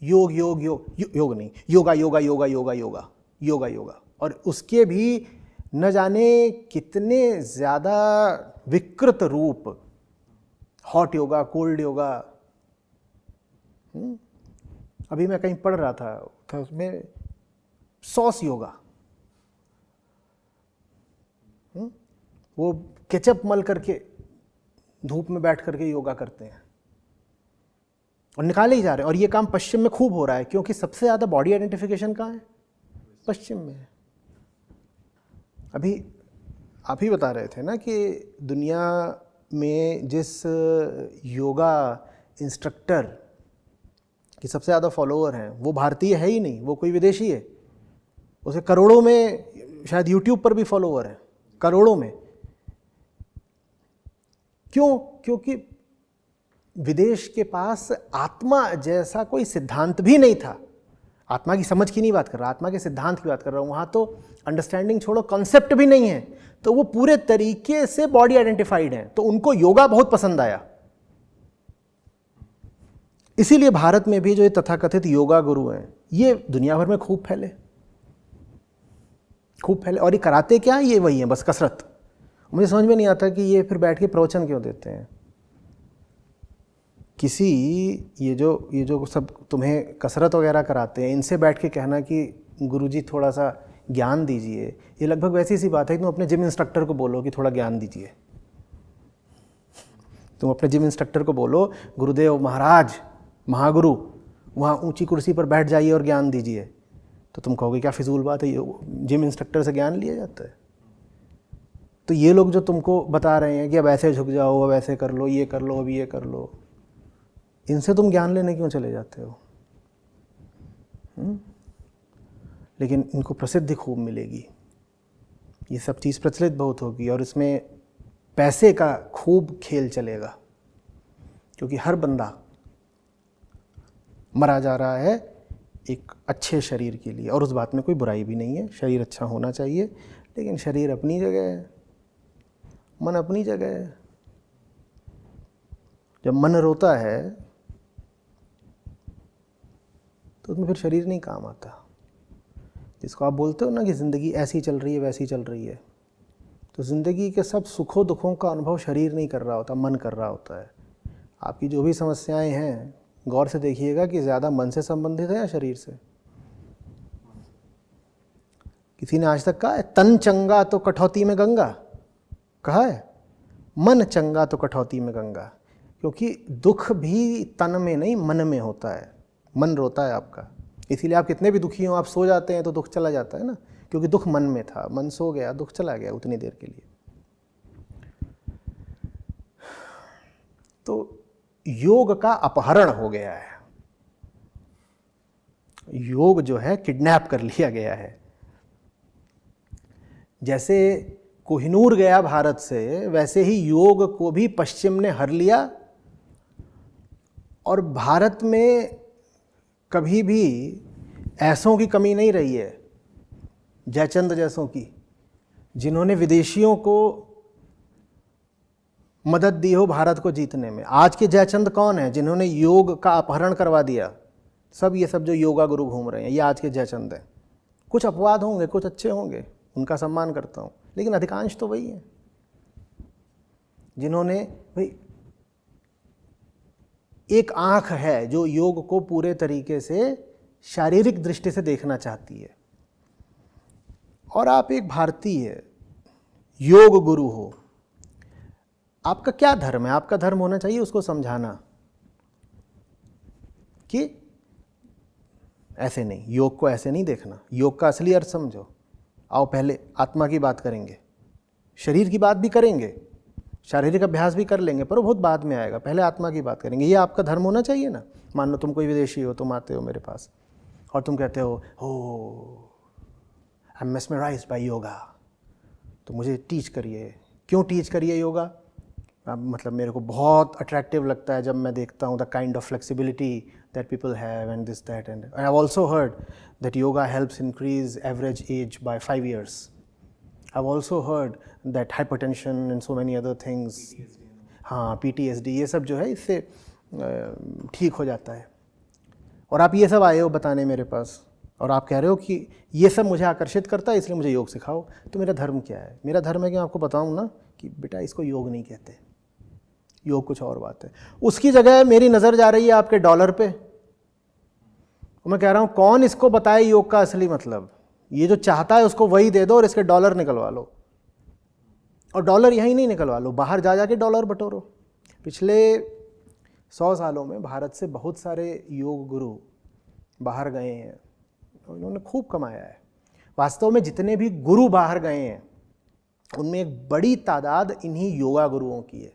[SPEAKER 2] योग योग योग योग नहीं, योगा योगा योगा योगा योगा योगा योगा, और उसके भी न जाने कितने ज़्यादा विकृत रूप, हॉट योगा, कोल्ड योगा। अभी मैं कहीं पढ़ रहा था उसमें सॉस योगा, वो केचप मल करके धूप में बैठ करके योगा करते हैं और निकाले ही जा रहे हैं। और ये काम पश्चिम में खूब हो रहा है, क्योंकि सबसे ज़्यादा बॉडी आइडेंटिफिकेशन कहाँ है? पश्चिम में है। अभी आप ही बता रहे थे ना कि दुनिया में जिस योगा इंस्ट्रक्टर की सबसे ज़्यादा फॉलोअर हैं वो भारतीय है ही नहीं, वो कोई विदेशी है। उसे करोड़ों में, शायद यूट्यूब पर भी फॉलोअर हैं, करोड़ों में। क्यों? क्योंकि विदेश के पास आत्मा जैसा कोई सिद्धांत भी नहीं था। आत्मा की समझ की नहीं बात कर रहा, आत्मा के सिद्धांत की बात कर रहा हूँ। वहाँ तो अंडरस्टैंडिंग छोड़ो, कॉन्सेप्ट भी नहीं है। तो वो पूरे तरीके से बॉडी आइडेंटिफाइड हैं, तो उनको योगा बहुत पसंद आया। इसीलिए भारत में भी जो ये तथाकथित योगा गुरु हैं, ये दुनिया भर में खूब फैले, खूब फैले। और ये कराते क्या? ये वही है, बस कसरत। मुझे समझ में नहीं आता कि ये फिर बैठ के प्रवचन क्यों देते हैं। किसी ये जो सब तुम्हें कसरत वगैरह कराते हैं, इनसे बैठ के कहना कि गुरुजी थोड़ा सा ज्ञान दीजिए, ये लगभग वैसी सी बात है कि तुम अपने जिम इंस्ट्रक्टर को बोलो कि थोड़ा ज्ञान दीजिए। तुम अपने जिम इंस्ट्रक्टर को बोलो, गुरुदेव महाराज, महागुरु, वहाँ ऊंची कुर्सी पर बैठ जाइए और ज्ञान दीजिए, तो तुम कहोगे क्या फिजूल बात है, जिम इंस्ट्रक्टर से ज्ञान लिया जाता है। तो ये लोग जो तुमको बता रहे हैं कि अब ऐसे झुक जाओ, अब ऐसे कर लो, ये कर लो, अब ये कर लो, इनसे तुम ज्ञान लेने क्यों चले जाते हो? लेकिन इनको प्रसिद्धि खूब मिलेगी, ये सब चीज़ प्रचलित बहुत होगी, और इसमें पैसे का खूब खेल चलेगा, क्योंकि हर बंदा मरा जा रहा है एक अच्छे शरीर के लिए। और उस बात में कोई बुराई भी नहीं है, शरीर अच्छा होना चाहिए, लेकिन शरीर अपनी जगह है, मन अपनी जगह है। जब मन रोता है तो उसमें फिर शरीर नहीं काम आता। जिसको आप बोलते हो ना कि ज़िंदगी ऐसी चल रही है, वैसी चल रही है, तो ज़िंदगी के सब सुखों दुखों का अनुभव शरीर नहीं कर रहा होता, मन कर रहा होता है। आपकी जो भी समस्याएं हैं, गौर से देखिएगा कि ज़्यादा मन से संबंधित है या शरीर से। किसी ने आज तक कहा है तन चंगा तो कठौती में गंगा? कहा है? मन चंगा तो कठौती में गंगा। क्योंकि दुख भी तन में नहीं, मन में होता है। मन रोता है आपका, इसीलिए आप कितने भी दुखी हो, आप सो जाते हैं तो दुख चला जाता है ना, क्योंकि दुख मन में था, मन सो गया, दुख चला गया उतनी देर के लिए। तो योग का अपहरण हो गया है, योग जो है किडनैप कर लिया गया है। जैसे कोहिनूर गया भारत से, वैसे ही योग को भी पश्चिम ने हर लिया। और भारत में कभी भी ऐसों की कमी नहीं रही है, जयचंद जैसों की, जिन्होंने विदेशियों को मदद दी हो भारत को जीतने में। आज के जयचंद कौन है? जिन्होंने योग का अपहरण करवा दिया। सब ये सब जो योगा गुरु घूम रहे हैं, ये आज के जयचंद हैं। कुछ अपवाद होंगे, कुछ अच्छे होंगे, उनका सम्मान करता हूँ, लेकिन अधिकांश तो वही हैं जिन्होंने, भाई एक आंख है जो योग को पूरे तरीके से शारीरिक दृष्टि से देखना चाहती है। और आप एक भारतीय योग गुरु हो, आपका क्या धर्म है? आपका धर्म होना चाहिए उसको समझाना कि ऐसे नहीं, योग को ऐसे नहीं देखना, योग का असली अर्थ समझो। आओ पहले आत्मा की बात करेंगे, शरीर की बात भी करेंगे, शारीरिक अभ्यास भी कर लेंगे, पर वो बहुत बाद में आएगा, पहले आत्मा की बात करेंगे। ये आपका धर्म होना चाहिए ना। मान लो तुम कोई विदेशी हो, तुम आते हो मेरे पास और तुम कहते हो I am mesmerised by yoga, तो मुझे टीच करिए। क्यों टीच करिए योगा? मतलब मेरे को बहुत अट्रैक्टिव लगता है जब मैं देखता हूँ the kind of flexibility that people have and this that, and I have also heard that yoga helps increase average age by 5 years. I've also heard that hypertension and so many other things, हाँ PTSD, ये सब जो है इससे ठीक हो जाता है। और आप ये सब आए हो बताने मेरे पास, और आप कह रहे हो कि ये सब मुझे आकर्षित करता है इसलिए मुझे योग सिखाओ। तो मेरा धर्म क्या है? मेरा धर्म है कि मैं आपको बताऊं ना कि बेटा इसको योग नहीं कहते, योग कुछ और बात है। उसकी जगह मेरी नज़र जा रही है आपके डॉलर पे, और मैं कह रहा हूँ कौन इसको बताए योग का असली मतलब। ये जो चाहता है उसको वही दे दो और इसके डॉलर निकलवा लो, और डॉलर यहीं नहीं निकलवा लो, बाहर जा जाके डॉलर बटोरो। पिछले 100 सालों में भारत से बहुत सारे योग गुरु बाहर गए हैं, उन्होंने खूब कमाया है। वास्तव में जितने भी गुरु बाहर गए हैं उनमें एक बड़ी तादाद इन्हीं योगा गुरुओं की है,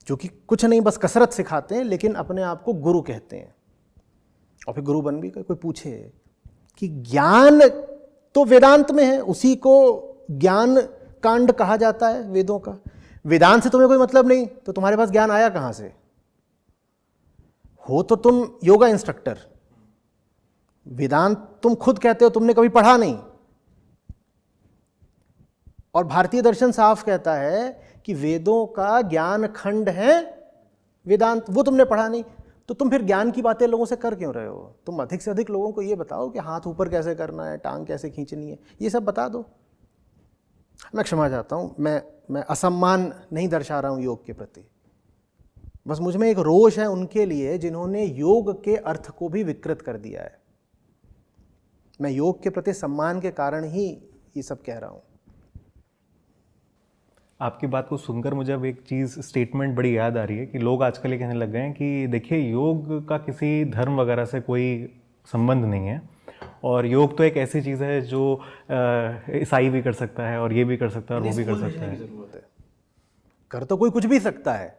[SPEAKER 2] जो कि कुछ नहीं बस कसरत सिखाते हैं लेकिन अपने आप को गुरु कहते हैं, और फिर गुरु बन भी गए। कोई पूछे कि ज्ञान तो वेदांत में है, उसी को ज्ञान कांड कहा जाता है वेदों का। वेदांत से तुम्हें कोई मतलब नहीं तो तुम्हारे पास ज्ञान आया कहां से? हो तो तुम योगा इंस्ट्रक्टर, वेदांत तुम खुद कहते हो तुमने कभी पढ़ा नहीं। और भारतीय दर्शन साफ कहता है कि वेदों का ज्ञान खंड है वेदांत, वो तुमने पढ़ा नहीं। तो तुम फिर ज्ञान की बातें लोगों से कर क्यों रहे हो? तुम अधिक से अधिक लोगों को ये बताओ कि हाथ ऊपर कैसे करना है, टांग कैसे खींचनी है, ये सब बता दो। मैं क्षमा चाहता हूँ, मैं असम्मान नहीं दर्शा रहा हूँ योग के प्रति, बस मुझ में एक रोष है उनके लिए जिन्होंने योग के अर्थ को भी विकृत कर दिया है। मैं योग के प्रति सम्मान के कारण ही ये सब कह रहा हूँ।
[SPEAKER 1] आपकी बात को सुनकर मुझे अब एक चीज़ स्टेटमेंट बड़ी याद आ रही है कि लोग आजकल ये कहने लग गए हैं कि देखिए योग का किसी धर्म वगैरह से कोई संबंध नहीं है, और योग तो एक ऐसी चीज़ है जो ईसाई भी कर सकता है और ये भी कर सकता है और वो भी कर सकता है।
[SPEAKER 2] कर तो कोई कुछ भी सकता है,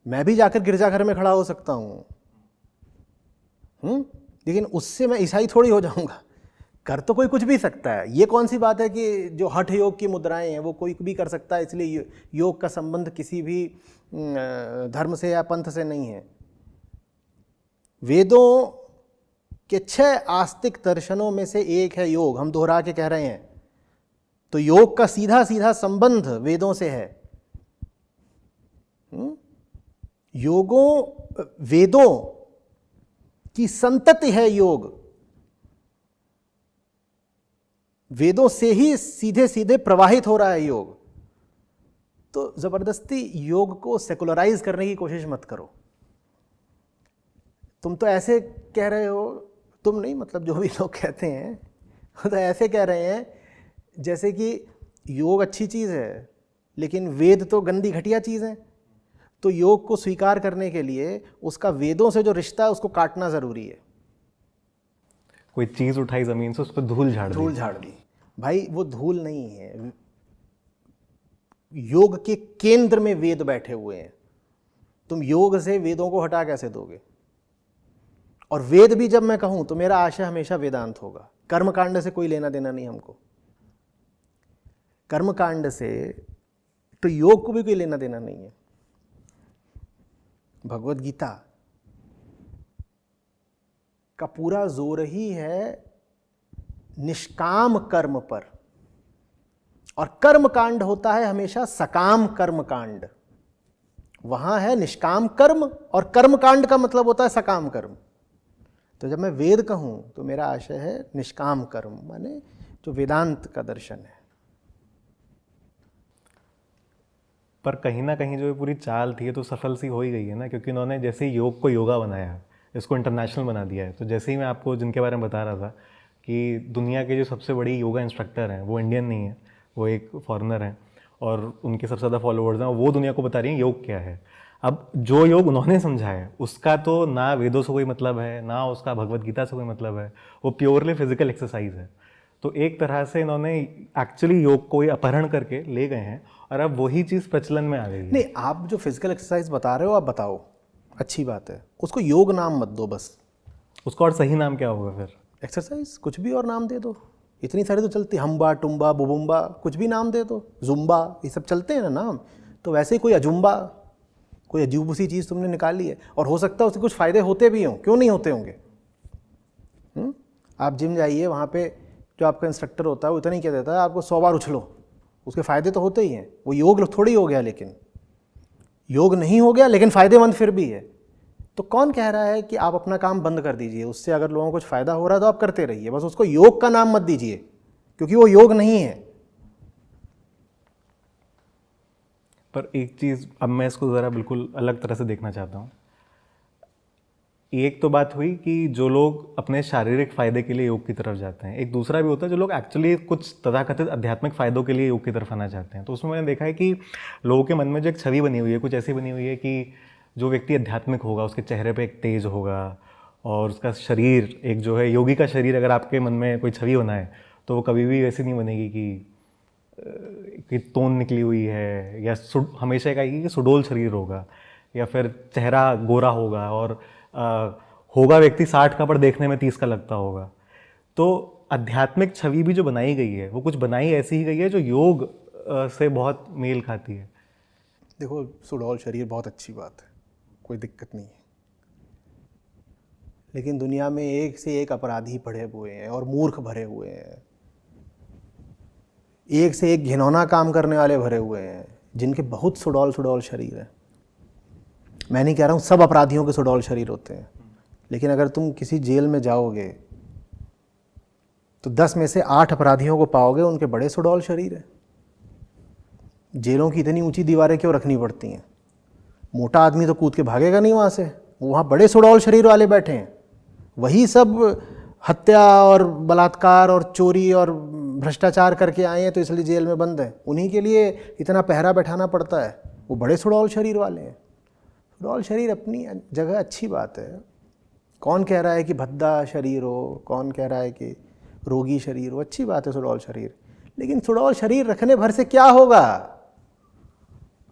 [SPEAKER 2] मैं भी जाकर गिरजाघर में खड़ा हो सकता हूँ, लेकिन उससे मैं ईसाई थोड़ी हो जाऊँगा। कर तो कोई कुछ भी सकता है। ये कौन सी बात है कि जो हठ योग की मुद्राएं हैं वो कोई भी कर सकता है, इसलिए योग का संबंध किसी भी धर्म से या पंथ से नहीं है। वेदों के 6 आस्तिक दर्शनों में से एक है योग, हम दोहरा के कह रहे हैं। तो योग का सीधा सीधा संबंध वेदों से है। वेदों की संतति है योग, वेदों से ही सीधे सीधे प्रवाहित हो रहा है योग। तो जबरदस्ती योग को सेकुलराइज करने की कोशिश मत करो। तुम तो ऐसे कह रहे हो, तुम नहीं मतलब जो भी लोग कहते हैं तो ऐसे कह रहे हैं जैसे कि योग अच्छी चीज़ है लेकिन वेद तो गंदी घटिया चीज़ है। तो योग को स्वीकार करने के लिए उसका वेदों से जो रिश्ता है उसको काटना ज़रूरी है।
[SPEAKER 1] कोई चीज़ उठाई ज़मीन से उसको धूल झाड़ दी।
[SPEAKER 2] भाई वो धूल नहीं है, योग के केंद्र में वेद बैठे हुए हैं। तुम योग से वेदों को हटा कैसे दोगे? और वेद भी जब मैं कहूं तो मेरा आशय हमेशा वेदांत होगा, कर्मकांड से कोई लेना देना नहीं हमको। कर्मकांड से तो योग को भी कोई लेना देना नहीं है। भगवत गीता का पूरा जोर ही है निष्काम कर्म पर, और कर्म कांड होता है हमेशा सकाम कर्म कांड। वहां है निष्काम कर्म और कर्म कांड का मतलब होता है सकाम कर्म। तो जब मैं वेद कहूं तो मेरा आशय है निष्काम कर्म, माने जो वेदांत का दर्शन है।
[SPEAKER 1] पर कहीं ना कहीं जो ये पूरी चाल थी ये तो सफल सी हो ही गई है ना, क्योंकि उन्होंने जैसे ही योग को योगा बनाया, इसको इंटरनेशनल बना दिया है। तो जैसे ही मैं आपको जिनके बारे में बता रहा था कि दुनिया के जो सबसे बड़ी योगा इंस्ट्रक्टर हैं वो इंडियन नहीं है, वो एक फॉरेनर हैं, और उनके सबसे ज़्यादा फॉलोअर्स हैं, वो दुनिया को बता रही हैं योग क्या है। अब जो योग उन्होंने समझा है उसका तो ना वेदों से कोई मतलब है, ना उसका भगवत गीता से कोई मतलब है, वो प्योरली फिजिकल एक्सरसाइज है। तो एक तरह से इन्होंने एक्चुअली योग को ही अपहरण करके ले गए हैं और अब वही चीज़ प्रचलन में आ गई है।
[SPEAKER 2] नहीं, आप जो फिजिकल एक्सरसाइज बता रहे हो आप बताओ, अच्छी बात है, उसको योग नाम मत दो बस।
[SPEAKER 1] उसका और सही नाम क्या होगा फिर?
[SPEAKER 2] एक्सरसाइज कुछ भी और नाम दे दो, इतनी सारी तो चलती, हम्बा टुम्बा बुबुम्बा, कुछ भी नाम दे दो, जुम्बा, ये सब चलते हैं ना नाम। तो वैसे ही कोई अजुम्बा, कोई अजूब सी चीज़ तुमने निकाल ली है, और हो सकता है उससे कुछ फ़ायदे होते भी हों, क्यों नहीं होते होंगे। आप जिम जाइए, वहाँ पे जो आपका इंस्ट्रक्टर होता है वो इतना ही कह देता है आपको 100 बार उछलो, उसके फ़ायदे तो होते ही हैं। वो योग थोड़ी हो गया, लेकिन योग नहीं हो गया लेकिन फ़ायदेमंद फिर भी है। तो कौन कह रहा है कि आप अपना काम बंद कर दीजिए, उससे अगर लोगों को कुछ फ़ायदा हो रहा है तो आप करते रहिए, बस उसको योग का नाम मत दीजिए, क्योंकि वो योग नहीं है।
[SPEAKER 1] पर एक चीज़, अब मैं इसको ज़रा बिल्कुल अलग तरह से देखना चाहता हूँ। एक तो बात हुई कि जो लोग अपने शारीरिक फ़ायदे के लिए योग की तरफ जाते हैं, एक दूसरा भी होता है जो लोग एक्चुअली कुछ तथाकथित आध्यात्मिक फ़ायदों के लिए योग की तरफ आना चाहते हैं। तो उसमें मैंने देखा है कि लोगों के मन में जो एक छवि बनी हुई है, कुछ ऐसी बनी हुई है कि जो व्यक्ति आध्यात्मिक होगा उसके चेहरे पे एक तेज होगा और उसका शरीर, एक जो है योगी का शरीर, अगर आपके मन में कोई छवि बनाए तो वो कभी भी वैसी नहीं बनेगी कि तोन निकली हुई है, या हमेशा एक आएगी कि सुडोल शरीर होगा, या फिर चेहरा गोरा होगा और होगा व्यक्ति 60 का पर देखने में 30 का लगता होगा। तो आध्यात्मिक छवि भी जो बनाई गई है वो कुछ बनाई ऐसी ही गई है जो योग से बहुत मेल खाती है।
[SPEAKER 2] देखो, सुडौल शरीर बहुत अच्छी बात है, कोई दिक्कत नहीं है, लेकिन दुनिया में एक से एक अपराधी पड़े हुए हैं और मूर्ख भरे हुए हैं, एक से एक घिनौना काम करने वाले भरे हुए हैं, जिनके बहुत सुडौल शरीर है। मैं नहीं कह रहा हूँ सब अपराधियों के सुडौल शरीर होते हैं, लेकिन अगर तुम किसी जेल में जाओगे तो 10 में से 8 अपराधियों को पाओगे उनके बड़े सुडौल शरीर है। जेलों की इतनी ऊंची दीवारें क्यों रखनी पड़ती हैं? मोटा आदमी तो कूद के भागेगा नहीं वहाँ से, वहाँ बड़े सुडौल शरीर वाले बैठे हैं, वही सब हत्या और बलात्कार और चोरी और भ्रष्टाचार करके आए हैं तो इसलिए जेल में बंद है, उन्हीं के लिए इतना पहरा बैठाना पड़ता है, वो बड़े सुडौल शरीर वाले हैं। सुडौल शरीर अपनी जगह अच्छी बात है, कौन कह रहा है कि भद्दा शरीर हो, कौन कह रहा है कि रोगी शरीर हो, अच्छी बात है सुडौल शरीर, लेकिन सुडौल शरीर रखने भर से क्या होगा?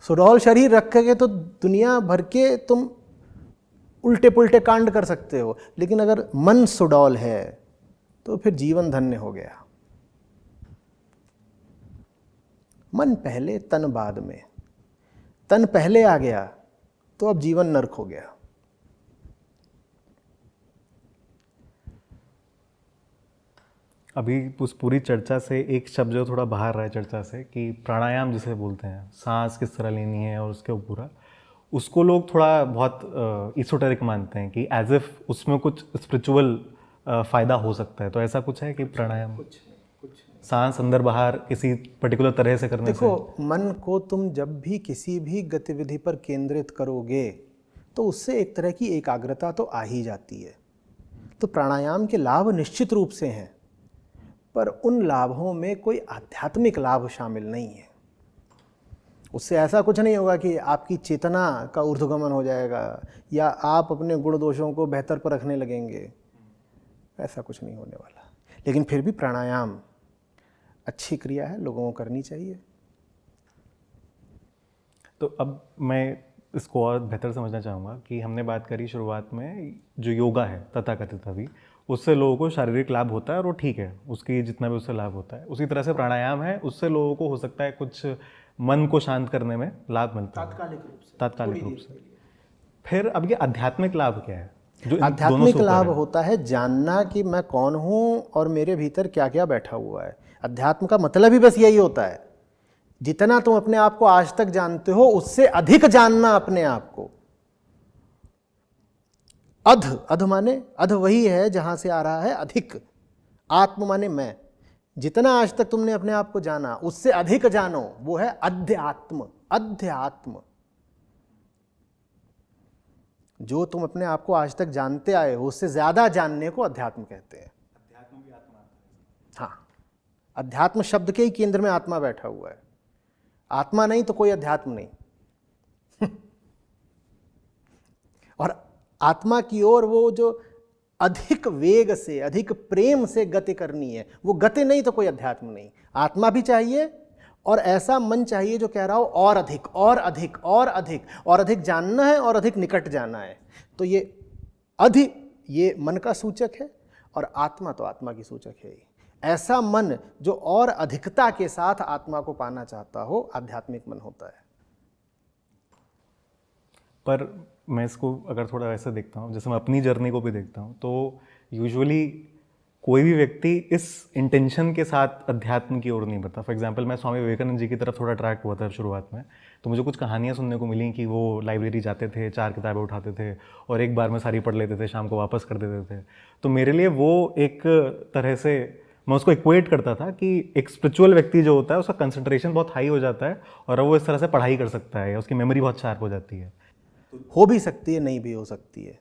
[SPEAKER 2] सुडौल शरीर रखोगे तो दुनिया भर के तुम उल्टे पुल्टे कांड कर सकते हो, लेकिन अगर मन सुडौल है तो फिर जीवन धन्य हो गया। मन पहले तन बाद में, तन पहले आ गया तो अब जीवन नर्क हो गया।
[SPEAKER 1] अभी उस पूरी चर्चा से एक शब्द जो थोड़ा बाहर रहा है चर्चा से, कि प्राणायाम जिसे बोलते हैं, सांस किस तरह लेनी है और उसके पूरा, उसको लोग थोड़ा बहुत इsoteric मानते हैं कि एज इफ उसमें कुछ स्पिरिचुअल फ़ायदा हो सकता है। तो ऐसा कुछ है कि प्राणायाम कुछ सांस अंदर बाहर किसी पर्टिकुलर तरह से करने
[SPEAKER 2] देखो, मन को तुम जब भी किसी भी गतिविधि पर केंद्रित करोगे तो उससे एक तरह की एकाग्रता तो आ ही जाती है। तो प्राणायाम के लाभ निश्चित रूप से हैं, पर उन लाभों में कोई आध्यात्मिक लाभ शामिल नहीं है। उससे ऐसा कुछ नहीं होगा कि आपकी चेतना का ऊर्ध्वगमन हो जाएगा या आप अपने गुण दोषों को बेहतर पर रखने लगेंगे, ऐसा कुछ नहीं होने वाला। लेकिन फिर भी प्राणायाम अच्छी क्रिया है, लोगों को करनी चाहिए।
[SPEAKER 1] तो अब मैं इसको और बेहतर समझना चाहूँगा कि हमने बात करी शुरुआत में जो योगा है तथाकथित, अभी उससे लोगों को शारीरिक लाभ होता है और वो ठीक है, उसकी जितना भी उससे लाभ होता है। उसी तरह से प्राणायाम है, उससे लोगों को हो सकता है कुछ मन को शांत करने में लाभ मिलता है तात्कालिक रूप से। फिर अब ये आध्यात्मिक लाभ क्या है? जो
[SPEAKER 2] आध्यात्मिक लाभ होता है जानना कि मैं कौन हूँ और मेरे भीतर क्या क्या बैठा हुआ है। अध्यात्म का मतलब ही बस यही होता है, जितना तुम अपने आप को आज तक जानते हो उससे अधिक जानना अपने आप को। अध माने अध वही है जहां से आ रहा है अधिक, आत्म माने मैं। जितना आज तक तुमने अपने आप को जाना उससे अधिक जानो, वो है अध्यात्म। अध्यात्म जो तुम अपने आप को आज तक जानते आए हो उससे ज्यादा जानने को अध्यात्म कहते हैं।
[SPEAKER 1] अध्यात्म भी आत्मा।
[SPEAKER 2] हाँ, अध्यात्म शब्द के ही केंद्र में आत्मा बैठा हुआ है। आत्मा नहीं तो कोई अध्यात्म नहीं। और आत्मा की ओर वो जो अधिक वेग से, अधिक प्रेम से गति करनी है। वो गति नहीं तो कोई अध्यात्म नहीं। आत्मा भी चाहिए और ऐसा मन चाहिए जो कह रहा हो और अधिक और अधिक और अधिक और अधिक जानना है और अधिक निकट जाना है। तो ये अधिक, ये मन का सूचक है और आत्मा तो आत्मा की सूचक है ही। ऐसा मन जो और अधिकता के साथ आत्मा को पाना चाहता हो, आध्यात्मिक मन होता है।
[SPEAKER 1] पर मैं इसको अगर थोड़ा ऐसे देखता हूँ, जैसे मैं अपनी जर्नी को भी देखता हूँ, तो यूजुअली कोई भी व्यक्ति इस इंटेंशन के साथ अध्यात्म की ओर नहीं बढ़ता। फॉर एग्जांपल मैं स्वामी विवेकानंद जी की तरफ थोड़ा अट्रैक्ट हुआ था शुरुआत में, तो मुझे कुछ कहानियाँ सुनने को मिली कि वो लाइब्रेरी जाते थे, 4 किताबें उठाते थे और एक बार में सारी पढ़ लेते थे, शाम को वापस कर देते थे। तो मेरे लिए वो एक तरह से मैं उसको इक्वेट करता था कि एक स्पिरिचुअल व्यक्ति जो होता है उसका कंसंट्रेशन बहुत हाई हो जाता है और वो इस तरह से पढ़ाई कर सकता है, उसकी मेमोरी बहुत शार्प हो जाती है।
[SPEAKER 2] हो भी सकती है, नहीं भी हो सकती है।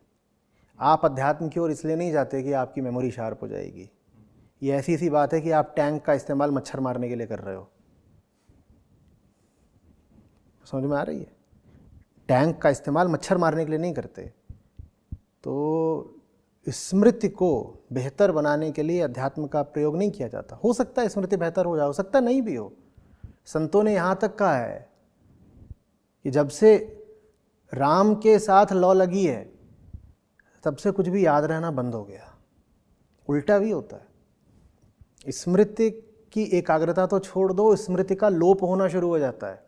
[SPEAKER 2] आप अध्यात्म की ओर इसलिए नहीं जाते कि आपकी मेमोरी शार्प हो जाएगी। ये ऐसी सी बात है कि आप टैंक का इस्तेमाल मच्छर मारने के लिए कर रहे हो। समझ में आ रही है? टैंक का इस्तेमाल मच्छर मारने के लिए नहीं करते। तो स्मृति को बेहतर बनाने के लिए अध्यात्म का प्रयोग नहीं किया जाता। हो सकता है स्मृति बेहतर हो जाए, हो सकता नहीं भी हो। संतों ने यहाँ तक कहा है कि जब से राम के साथ लौ लगी है तब से कुछ भी याद रहना बंद हो गया। उल्टा भी होता है। स्मृति की एकाग्रता तो छोड़ दो, स्मृति का लोप होना शुरू हो जाता है।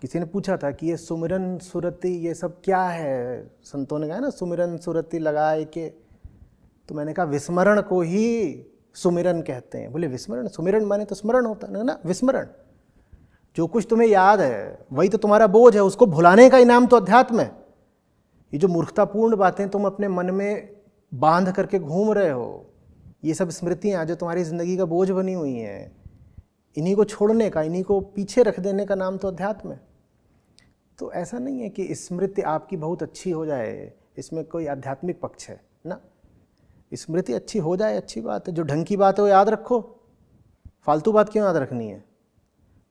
[SPEAKER 2] किसी ने पूछा था कि ये सुमिरन सुरति ये सब क्या है? संतों ने कहा ना सुमिरन सुरति लगाए के, तो मैंने कहा विस्मरण को ही सुमिरन कहते हैं। बोले विस्मरण? सुमिरन माने तो स्मरण होता है ना, विस्मरण। जो कुछ तुम्हें याद है वही तो तुम्हारा बोझ है, उसको भुलाने का इनाम तो अध्यात्म है। ये जो मूर्खतापूर्ण बातें तुम अपने मन में बांध करके घूम रहे हो, ये सब स्मृतियाँ जो तुम्हारी ज़िंदगी का बोझ बनी हुई हैं, इन्हीं को छोड़ने का, इन्हीं को पीछे रख देने का नाम तो अध्यात्म है। तो ऐसा नहीं है कि स्मृति आपकी बहुत अच्छी हो जाए, इसमें कोई आध्यात्मिक पक्ष है ना। स्मृति अच्छी हो जाए अच्छी बात है, जो ढंग की बात है वो याद रखो, फालतू बात क्यों याद रखनी है?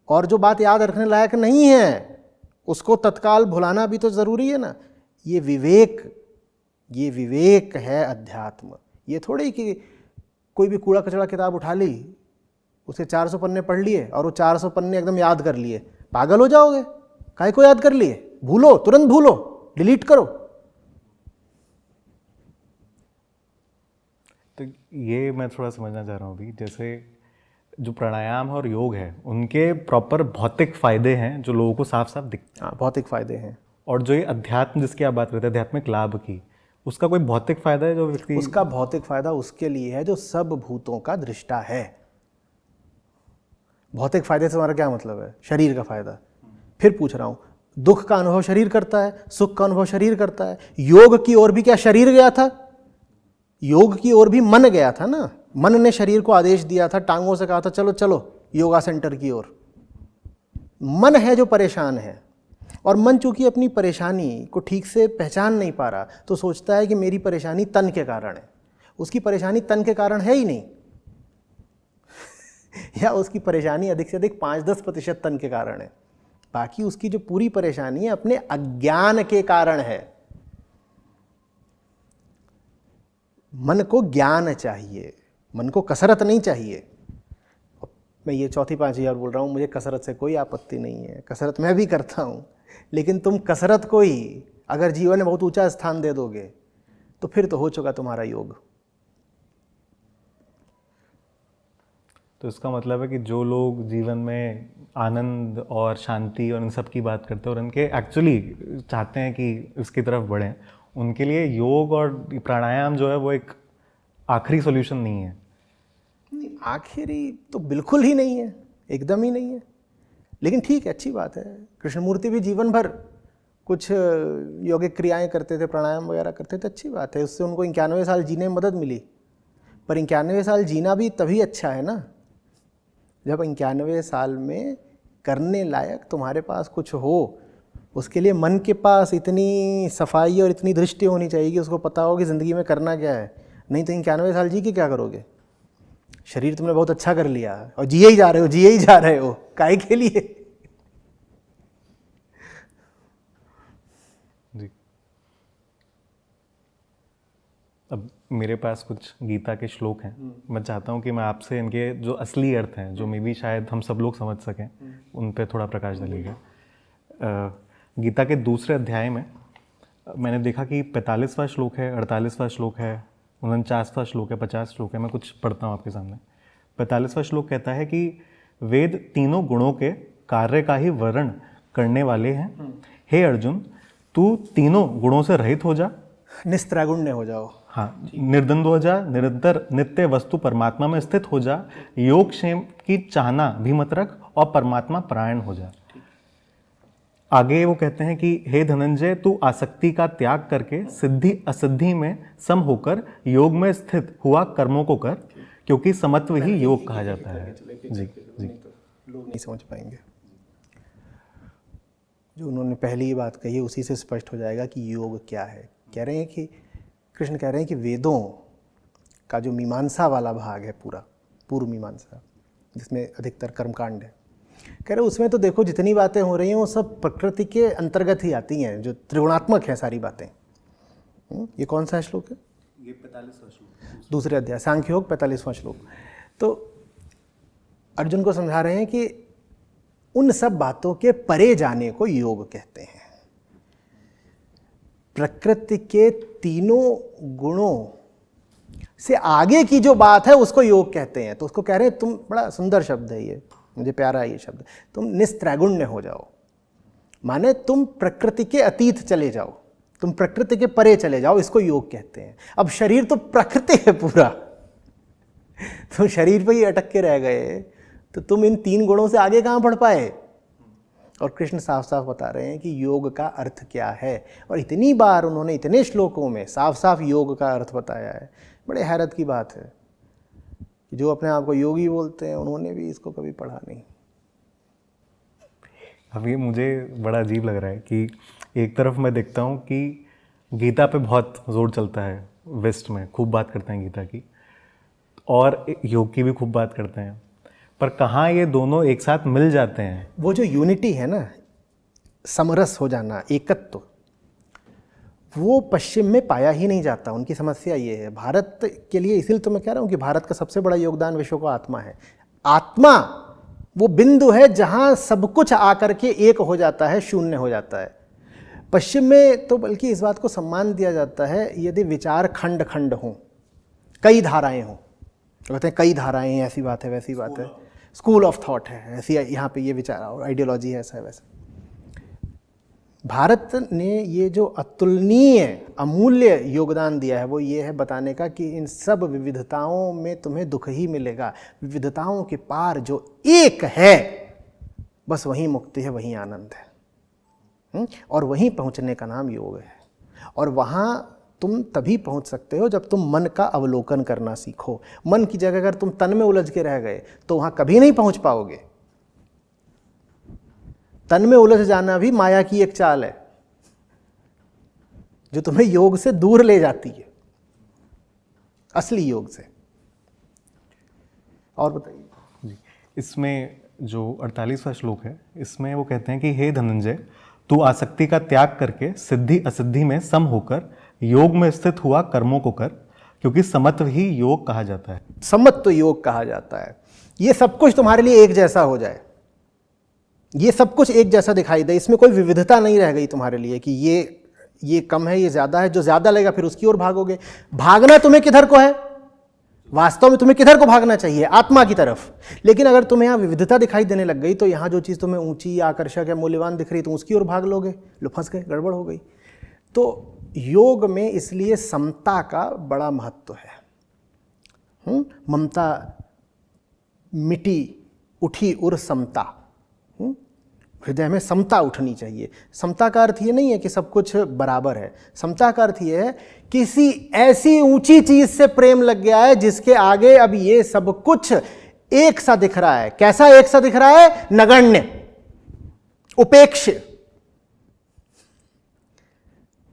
[SPEAKER 2] और जो बात याद रखने लायक नहीं है उसको तत्काल भुलाना भी तो ज़रूरी है ना। ये विवेक है अध्यात्म। ये थोड़ी कि कोई भी कूड़ा कचड़ा किताब उठा ली, उसे 400 पन्ने पढ़ लिए और वो 400 पन्ने एकदम याद कर लिए। पागल हो जाओगे। काहे को याद कर लिए? भूलो, तुरंत भूलो, डिलीट करो।
[SPEAKER 1] तो ये मैं थोड़ा समझना चाह रहा हूँ अभी, जैसे जो प्राणायाम और योग है उनके प्रॉपर भौतिक फायदे हैं जो लोगों को साफ साफ दिखते हैं।
[SPEAKER 2] हाँ, भौतिक फायदे हैं।
[SPEAKER 1] और जो ये अध्यात्म जिसकी आप बात करते हैं, आध्यात्मिक लाभ की, उसका कोई भौतिक फायदा है जो व्यक्ति?
[SPEAKER 2] उसका भौतिक फायदा उसके लिए है जो सब भूतों का दृष्टा है। भौतिक फायदे से हमारा क्या मतलब है? शरीर का फायदा। फिर पूछ रहा हूं, दुख का अनुभव शरीर करता है, सुख का अनुभव शरीर करता है। योग की ओर भी क्या शरीर गया था? योग की ओर भी मन गया था ना। मन ने शरीर को आदेश दिया था, टांगों से कहा था चलो चलो योगा सेंटर की ओर। मन है जो परेशान है, और मन चूंकि अपनी परेशानी को ठीक से पहचान नहीं पा रहा तो सोचता है कि मेरी परेशानी तन के कारण है। उसकी परेशानी तन के कारण है ही नहीं या उसकी परेशानी अधिक से अधिक 5-10% तन के कारण है। बाकी उसकी जो पूरी परेशानी है अपने अज्ञान के कारण है। मन को ज्ञान चाहिए, मन को कसरत नहीं चाहिए। मैं ये 4-5 बार बोल रहा हूँ, मुझे कसरत से कोई आपत्ति नहीं है, कसरत मैं भी करता हूँ। लेकिन तुम कसरत को ही अगर जीवन में बहुत ऊंचा स्थान दे दोगे तो फिर तो हो चुका तुम्हारा योग।
[SPEAKER 1] तो इसका मतलब है कि जो लोग जीवन में आनंद और शांति और इन सब की बात करते हैं और उनके एक्चुअली चाहते हैं कि इसकी तरफ बढ़ें, उनके लिए योग और प्राणायाम जो है वो एक आखिरी सॉल्यूशन नहीं है।
[SPEAKER 2] आखिरी तो बिल्कुल ही नहीं है, एकदम ही नहीं है। लेकिन ठीक है, अच्छी बात है। कृष्णमूर्ति भी जीवन भर कुछ योगिक क्रियाएं करते थे, प्राणायाम वगैरह करते थे, अच्छी बात है। उससे उनको 91 साल जीने में मदद मिली। पर 91 साल जीना भी तभी अच्छा है ना जब 91 साल में करने लायक तुम्हारे पास कुछ हो। उसके लिए मन के पास इतनी सफाई और इतनी दृष्टि होनी चाहिए कि उसको पता हो कि ज़िंदगी में करना क्या है। नहीं तो 91 साल जी के क्या करोगे? शरीर तुमने बहुत अच्छा कर लिया और जिए ही जा रहे हो, काहे के लिए?
[SPEAKER 1] जी। अब मेरे पास कुछ गीता के श्लोक हैं, मैं चाहता हूँ कि मैं आपसे इनके जो असली अर्थ हैं, जो मे बी शायद हम सब लोग समझ सकें, उन पे थोड़ा प्रकाश डालिएगा। गीता के दूसरे अध्याय में मैंने देखा कि 45वां श्लोक है, 48वां श्लोक है, 49वां श्लोक है, 50 श्लोक है। मैं कुछ पढ़ता हूँ आपके सामने। 45वां श्लोक कहता है कि वेद तीनों गुणों के कार्य का ही वर्णन करने वाले हैं। हे अर्जुन, तू तीनों गुणों से रहित हो जा,
[SPEAKER 2] निस्त्रैगुण्य हो जाओ।
[SPEAKER 1] हाँ, निर्द्वंद्व हो जा, निरंतर नित्य वस्तु परमात्मा में स्थित हो जा, योग क्षेम की चाहना भी मत रख और परमात्मा परायण हो जा। आगे वो कहते हैं कि हे धनंजय, तू आसक्ति का त्याग करके सिद्धि असिद्धि में सम होकर योग में स्थित हुआ कर्मों को कर, क्योंकि समत्व ही योग कहा जाता है। जी जी,
[SPEAKER 2] लोग नहीं समझ पाएंगे। जो उन्होंने पहली ही बात कही है उसी से स्पष्ट हो जाएगा कि योग क्या है। कह रहे हैं कि कृष्ण कह रहे हैं कि वेदों का जो मीमांसा वाला भाग है, पूरा पूर्व मीमांसा, जिसमें अधिकतर कर्मकांड है, कह रहे उसमें तो देखो जितनी बातें हो रही हैं वो सब प्रकृति के अंतर्गत ही आती हैं, जो त्रिगुणात्मक है सारी बातें। ये कौन सा श्लोक है?
[SPEAKER 1] ये 45वां श्लोक,
[SPEAKER 2] दूसरे अध्याय सांख्य योग, 45वां श्लोक। तो अर्जुन को समझा रहे हैं कि उन सब बातों के परे जाने को योग कहते हैं। प्रकृति के तीनों गुणों से आगे की जो बात है उसको योग कहते हैं। तो उसको कह रहे हैं, तुम, बड़ा सुंदर शब्द है ये, मुझे प्यारा है ये शब्द, तुम निस्त्रैगुण्य हो जाओ। माने तुम प्रकृति के अतीत चले जाओ, तुम प्रकृति के परे चले जाओ, इसको योग कहते हैं। अब शरीर तो प्रकृति है पूरा, तुम शरीर पे ही अटक के रह गए, तो तुम इन तीन गुणों से आगे कहाँ बढ़ पाए? और कृष्ण साफ साफ बता रहे हैं कि योग का अर्थ क्या है। और इतनी बार उन्होंने इतने श्लोकों में साफ साफ योग का अर्थ बताया है। बड़े हैरत की बात है कि जो अपने आप को योगी बोलते हैं उन्होंने भी इसको कभी पढ़ा नहीं।
[SPEAKER 1] अब ये मुझे बड़ा अजीब लग रहा है कि एक तरफ मैं देखता हूँ कि गीता पे बहुत जोर चलता है, वेस्ट में खूब बात करते हैं गीता की, और योग की भी खूब बात करते हैं, पर कहाँ ये दोनों एक साथ मिल जाते हैं?
[SPEAKER 2] वो जो यूनिटी है ना, समरस हो जाना, एकत्व, वो पश्चिम में पाया ही नहीं जाता। उनकी समस्या ये है। भारत के लिए, इसीलिए तो मैं कह रहा हूँ कि भारत का सबसे बड़ा योगदान विश्व को आत्मा है। आत्मा वो बिंदु है जहाँ सब कुछ आकर के एक हो जाता है, शून्य हो जाता है। पश्चिम में तो बल्कि इस बात को सम्मान दिया जाता है यदि विचार खंड खंड हों, कई धाराएं हों। कहते हैं कई धाराएं हैं, ऐसी बात है, वैसी बात है, स्कूल ऑफ थॉट है, ऐसी यहाँ पे ये विचार और आइडियोलॉजी है, ऐसा है वैसा। भारत ने ये जो अतुलनीय अमूल्य योगदान दिया है वो ये है बताने का कि इन सब विविधताओं में तुम्हें दुख ही मिलेगा। विविधताओं के पार जो एक है, बस वहीं मुक्ति है, वहीं आनंद है। और वहीं पहुंचने का नाम योग है। और वहाँ तुम तभी पहुंच सकते हो जब तुम मन का अवलोकन करना सीखो। मन की जगह अगर तुम तन में उलझ के रह गए तो वहाँ कभी नहीं पहुंच पाओगे। तन में उलझ जाना भी माया की एक चाल है जो तुम्हें योग से दूर ले जाती है, असली योग से। और बताइए
[SPEAKER 1] जी, इसमें जो 48वां श्लोक है, इसमें वो कहते हैं कि हे धनंजय, तू आसक्ति का त्याग करके सिद्धि असिद्धि में सम होकर योग में स्थित हुआ कर्मों को कर, क्योंकि समत्व ही योग कहा जाता है।
[SPEAKER 2] समत्व योग कहा जाता है। ये सब कुछ तुम्हारे लिए एक जैसा हो जाए, ये सब कुछ एक जैसा दिखाई दे, इसमें कोई विविधता नहीं रह गई तुम्हारे लिए कि ये कम है, ये ज्यादा है। जो ज्यादा लगेगा फिर उसकी ओर भागोगे। भागना तुम्हें किधर को है? वास्तव में तुम्हें किधर को भागना चाहिए? आत्मा की तरफ। लेकिन अगर तुम्हें यहाँ विविधता दिखाई देने लग गई तो यहाँ जो चीज़ तुम्हें ऊंची, आकर्षक है, मूल्यवान दिख रही, तुम उसकी ओर भाग लोगे, लो फंस गए, गड़बड़ हो गई। तो योग में इसलिए समता का बड़ा महत्व है। ममता मिटी उठी उर समता, हृदय में समता उठनी चाहिए। समता का अर्थ ये नहीं है कि सब कुछ बराबर है। समता का अर्थ ये है किसी ऐसी ऊंची चीज से प्रेम लग गया है जिसके आगे अब ये सब कुछ एक सा दिख रहा है। कैसा एक सा दिख रहा है? नगण्य, उपेक्ष,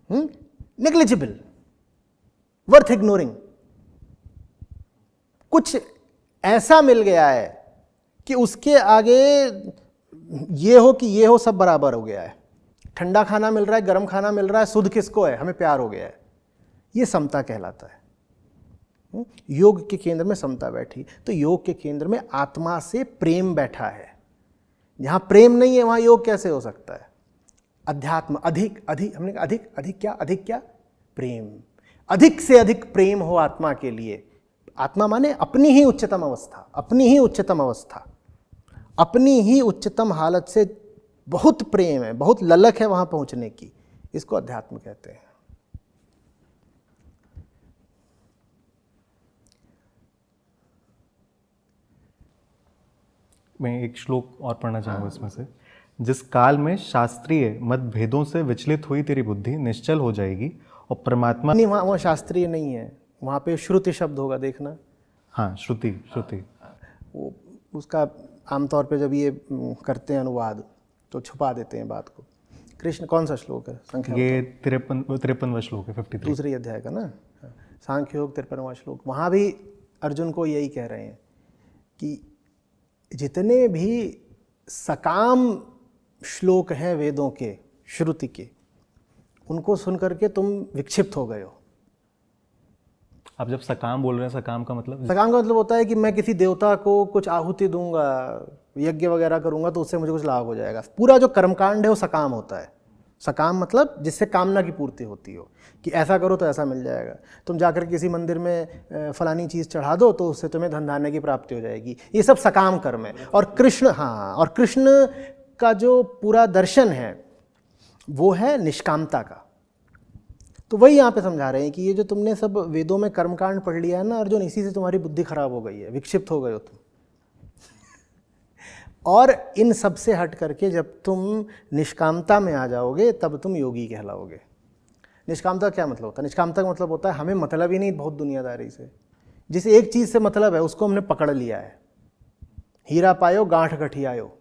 [SPEAKER 2] नेग्लिजिबल, वर्थ इग्नोरिंग। कुछ ऐसा मिल गया है कि उसके आगे ये हो कि ये हो, सब बराबर हो गया है। ठंडा खाना मिल रहा है, गर्म खाना मिल रहा है, सुध किसको है? हमें प्यार हो गया है। ये समता कहलाता है। योग के केंद्र में समता बैठी, तो योग के केंद्र में आत्मा से प्रेम बैठा है। जहाँ प्रेम नहीं है वहाँ योग कैसे हो सकता है? अध्यात्म अधिक अधिक, हमने कहा अधिक अधिक क्या, अधिक क्या, प्रेम। अधिक से अधिक प्रेम हो आत्मा के लिए। आत्मा माने अपनी ही उच्चतम अवस्था, अपनी ही उच्चतम अवस्था, अपनी ही उच्चतम हालत से बहुत प्रेम है, बहुत ललक है वहां पहुंचने की, इसको अध्यात्म कहते हैं।
[SPEAKER 1] मैं एक श्लोक और पढ़ना चाहूँगा इसमें से। जिस काल में शास्त्रीय मतभेदों से विचलित हुई तेरी बुद्धि निश्चल हो जाएगी और परमात्मा।
[SPEAKER 2] नहीं, वहाँ शास्त्रीय नहीं है, वहाँ पे श्रुति शब्द होगा, देखना।
[SPEAKER 1] हाँ, श्रुति श्रुति।
[SPEAKER 2] वो उसका आमतौर पे जब ये करते हैं अनुवाद तो छुपा देते हैं बात को। कृष्ण कौन सा श्लोक है? संख्या
[SPEAKER 1] ये 53वां श्लोक है, 53।
[SPEAKER 2] दूसरे अध्याय का ना, सांख्य योग 53वां श्लोक। वहाँ भी अर्जुन को यही कह रहे हैं कि जितने भी सकाम श्लोक हैं वेदों के, श्रुति के, उनको सुन करके तुम विक्षिप्त हो गए हो।
[SPEAKER 1] आप जब सकाम बोल रहे हैं, सकाम का मतलब?
[SPEAKER 2] सकाम का मतलब होता है कि मैं किसी देवता को कुछ आहुति दूंगा, यज्ञ वगैरह करूंगा तो उससे मुझे कुछ लाभ हो जाएगा। पूरा जो कर्मकांड है वो सकाम होता है। सकाम मतलब जिससे कामना की पूर्ति होती हो, कि ऐसा करो तो ऐसा मिल जाएगा। तुम जाकर किसी मंदिर में फलानी चीज़ चढ़ा दो तो उससे तुम्हें धन धान्य की प्राप्ति हो जाएगी। ये सब सकाम कर्म है। और कृष्ण, हाँ, और कृष्ण का जो पूरा दर्शन है वो है निष्कामता का। तो वही यहाँ पे समझा रहे हैं कि ये जो तुमने सब वेदों में कर्मकांड पढ़ लिया है ना अर्जुन, इसी से तुम्हारी बुद्धि खराब हो गई है, विक्षिप्त हो गए हो तुम। और इन सब से हट करके जब तुम निष्कामता में आ जाओगे तब तुम योगी कहलाओगे। निष्कामता क्या मतलब होता है? निष्कामता का मतलब होता है हमें मतलब ही नहीं बहुत दुनियादारी से। जिस एक चीज़ से मतलब है उसको हमने पकड़ लिया है। हीरा पायो गांठ गठियायो।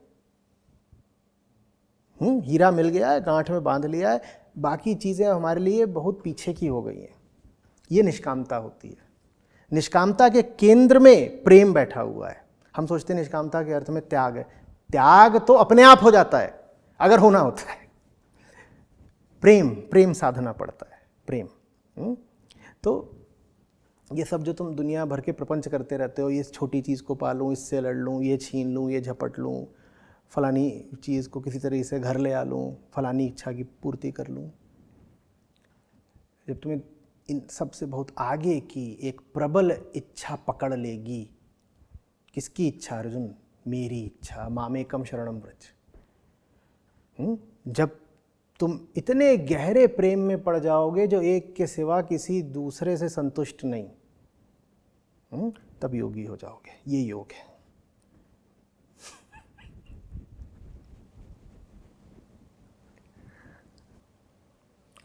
[SPEAKER 2] हीरा मिल गया है, गांठ में बांध लिया है, बाकी चीज़ें हमारे लिए बहुत पीछे की हो गई हैं। ये निष्कामता होती है। निष्कामता के केंद्र में प्रेम बैठा हुआ है। हम सोचते हैं निष्कामता के अर्थ में त्याग है। त्याग तो अपने आप हो जाता है अगर होना होता है। प्रेम, प्रेम साधना पड़ता है, प्रेम। तो ये सब जो तुम दुनिया भर के प्रपंच करते रहते हो, ये छोटी चीज़ को पालूँ, इससे लड़ लूँ, ये छीन लूँ, ये झपट लूँ, फलानी चीज़ को किसी तरीके से घर ले आ लूँ, फलानी इच्छा की पूर्ति कर लूँ, जब तुम्हें इन सब से बहुत आगे की एक प्रबल इच्छा पकड़ लेगी। किसकी इच्छा अर्जुन? मेरी इच्छा। मामेकम शरणम व्रज। जब तुम इतने गहरे प्रेम में पड़ जाओगे जो एक के सिवा किसी दूसरे से संतुष्ट नहीं, तब योगी हो जाओगे। ये योग है।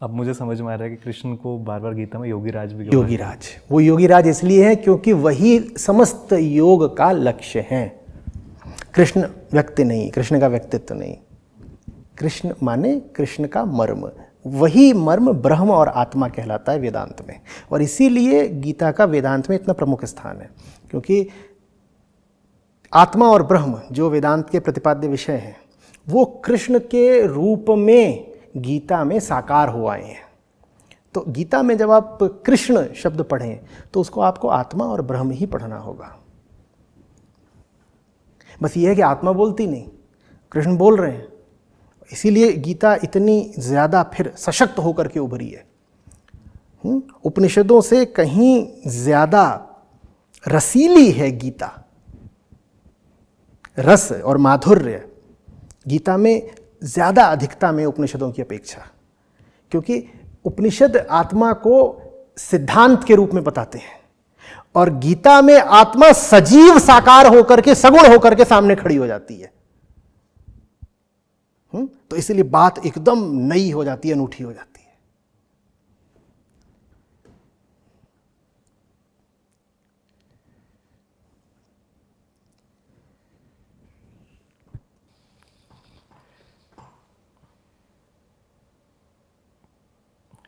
[SPEAKER 1] अब मुझे समझ में आ रहा है कि कृष्ण को बार बार गीता में योगीराज भी कहा।
[SPEAKER 2] योगीराज, वो योगीराज इसलिए है क्योंकि वही समस्त योग का लक्ष्य है। कृष्ण व्यक्ति नहीं, कृष्ण का व्यक्तित्व नहीं। कृष्ण माने कृष्ण का मर्म। वही मर्म ब्रह्म और आत्मा कहलाता है वेदांत में। और इसीलिए गीता का वेदांत में इतना प्रमुख स्थान है, क्योंकि आत्मा और ब्रह्म जो वेदांत के प्रतिपाद्य विषय हैं वो कृष्ण के रूप में गीता में साकार हो आए हैं। तो गीता में जब आप कृष्ण शब्द पढ़ें तो उसको आपको आत्मा और ब्रह्म ही पढ़ना होगा। बस ये है कि आत्मा बोलती नहीं, कृष्ण बोल रहे हैं। इसीलिए गीता इतनी ज़्यादा फिर सशक्त होकर के उभरी है। उपनिषदों से कहीं ज़्यादा रसीली है गीता। रस और माधुर्य गीता में ज़्यादा अधिकता में उपनिषदों की अपेक्षा, क्योंकि उपनिषद आत्मा को सिद्धांत के रूप में बताते हैं और गीता में आत्मा सजीव साकार होकर के, सगुण होकर के सामने खड़ी हो जाती है। तो इसलिए बात एकदम नई हो जाती है, अनूठी हो जाती है।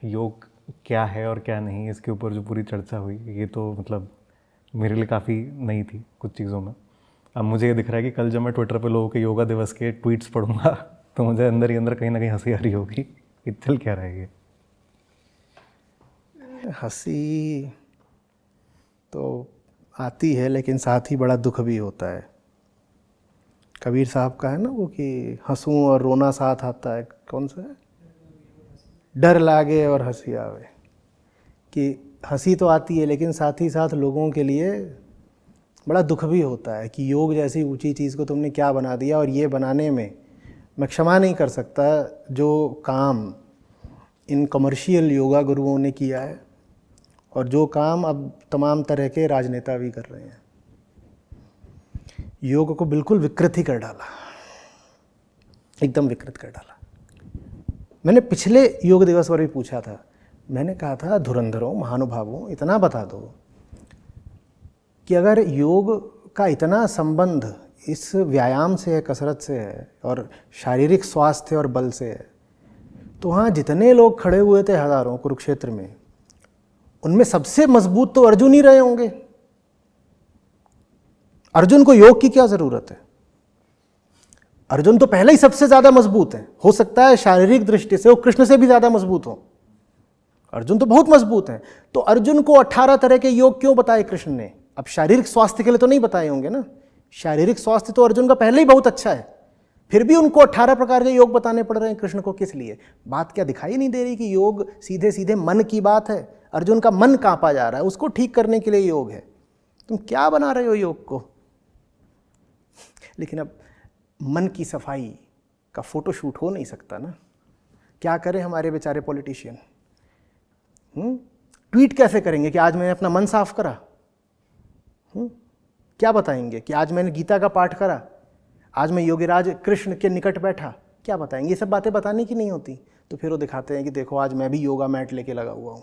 [SPEAKER 1] योग क्या है और क्या नहीं, इसके ऊपर जो पूरी चर्चा हुई, ये तो मतलब मेरे लिए काफ़ी नई थी कुछ चीज़ों में। अब मुझे ये दिख रहा है कि कल जब मैं ट्विटर पे लोगों के योगा दिवस के ट्वीट्स पढ़ूंगा तो मुझे अंदर ही अंदर कहीं ना कहीं हंसी आ रही होगी कि चल क्या रहा है ये।
[SPEAKER 2] हंसी तो आती है, लेकिन साथ ही बड़ा दुख भी होता है। कबीर साहब का है ना वो कि हंसूं और रोना साथ आता है, कौन सा है? डर लागे और हंसी आवे। कि हंसी तो आती है लेकिन साथ ही साथ लोगों के लिए बड़ा दुख भी होता है कि योग जैसी ऊंची चीज़ को तुमने क्या बना दिया। और ये बनाने में मैं क्षमा नहीं कर सकता जो काम इन कमर्शियल योगा गुरुओं ने किया है और जो काम अब तमाम तरह के राजनेता भी कर रहे हैं। योग को बिल्कुल विकृत ही कर डाला, एकदम विकृत कर डाला। मैंने पिछले योग दिवस पर भी पूछा था, मैंने कहा था धुरंधरों, महानुभावों, इतना बता दो कि अगर योग का इतना संबंध इस व्यायाम से है, कसरत से है और शारीरिक स्वास्थ्य और बल से है, तो वहाँ जितने लोग खड़े हुए थे हजारों कुरुक्षेत्र में, उनमें सबसे मजबूत तो अर्जुन ही रहे होंगे। अर्जुन को योग की क्या जरूरत है? अर्जुन तो पहले ही सबसे ज्यादा मजबूत है। हो सकता है शारीरिक दृष्टि से वो कृष्ण से भी ज्यादा मजबूत हो। अर्जुन तो बहुत मजबूत है। तो अर्जुन को 18 तरह के योग क्यों बताए कृष्ण ने? अब शारीरिक स्वास्थ्य के लिए तो नहीं बताए होंगे ना। शारीरिक स्वास्थ्य तो अर्जुन का पहले ही बहुत अच्छा है, फिर भी उनको 18 प्रकार के योग बताने पड़ रहे हैं कृष्ण को। किस लिए? बात क्या दिखाई नहीं दे रही कि योग सीधे सीधे मन की बात है? अर्जुन का मन कांपा जा रहा है, उसको ठीक करने के लिए योग है। तुम क्या बना रहे हो योग को? लेकिन अब मन की सफाई का फोटोशूट हो नहीं सकता ना। क्या करें हमारे बेचारे पॉलिटिशियन? ट्वीट कैसे करेंगे कि आज मैंने अपना मन साफ करा? क्या बताएंगे कि आज मैंने गीता का पाठ करा, आज मैं योगीराज कृष्ण के निकट बैठा? क्या बताएंगे? ये सब बातें बताने की नहीं होती। तो फिर वो दिखाते हैं कि देखो आज मैं भी योगा मैट लेके लगा हुआ हूं।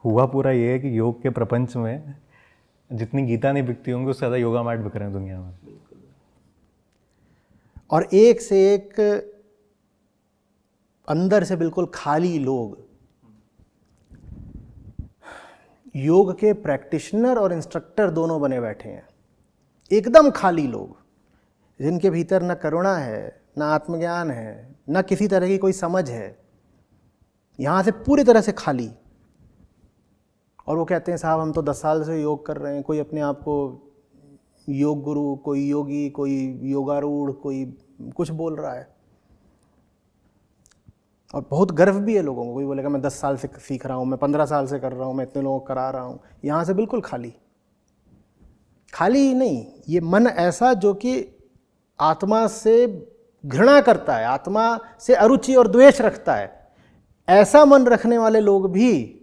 [SPEAKER 1] हुआ पूरा ये है कि योग के प्रपंच में जितनी गीता नहीं बिकती होंगी उससे ज़्यादा योगा मैट बिक रहे हैं दुनिया में।
[SPEAKER 2] और एक से एक अंदर से बिल्कुल खाली लोग, योग के प्रैक्टिशनर और इंस्ट्रक्टर दोनों बने बैठे हैं। एकदम खाली लोग, जिनके भीतर न करुणा है, न आत्मज्ञान है, न किसी तरह की कोई समझ है, यहां से पूरी तरह से खाली। और वो कहते हैं साहब हम तो 10 साल से योग कर रहे हैं। कोई अपने आप को योग गुरु, कोई योगी, कोई योगारूढ़, कोई कुछ बोल रहा है। और बहुत गर्व भी है लोगों को। कोई बोलेगा मैं 10 साल से सीख रहा हूँ, मैं 15 साल से कर रहा हूँ, मैं इतने लोगों को करा रहा हूँ। यहाँ से बिल्कुल खाली। खाली ही नहीं, ये मन ऐसा जो कि आत्मा से घृणा करता है, आत्मा से अरुचि और द्वेष रखता है, ऐसा मन रखने वाले लोग भी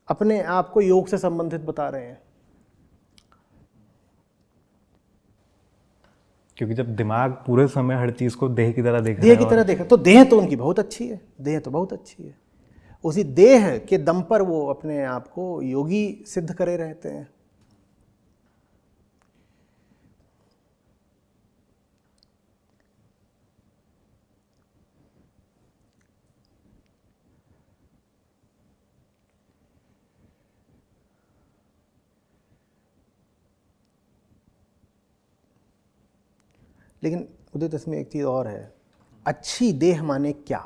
[SPEAKER 2] अपने आप को योग से संबंधित बता रहे हैं।
[SPEAKER 1] क्योंकि जब दिमाग पूरे समय हर चीज को देह की तरह देख रहा
[SPEAKER 2] देह
[SPEAKER 1] है
[SPEAKER 2] की तरह देखा तो देह तो उनकी बहुत अच्छी है, देह तो बहुत अच्छी है। उसी देह के दम पर वो अपने आप को योगी सिद्ध करे रहते हैं। लेकिन उदित इसमें एक चीज़ और है, अच्छी देह माने क्या?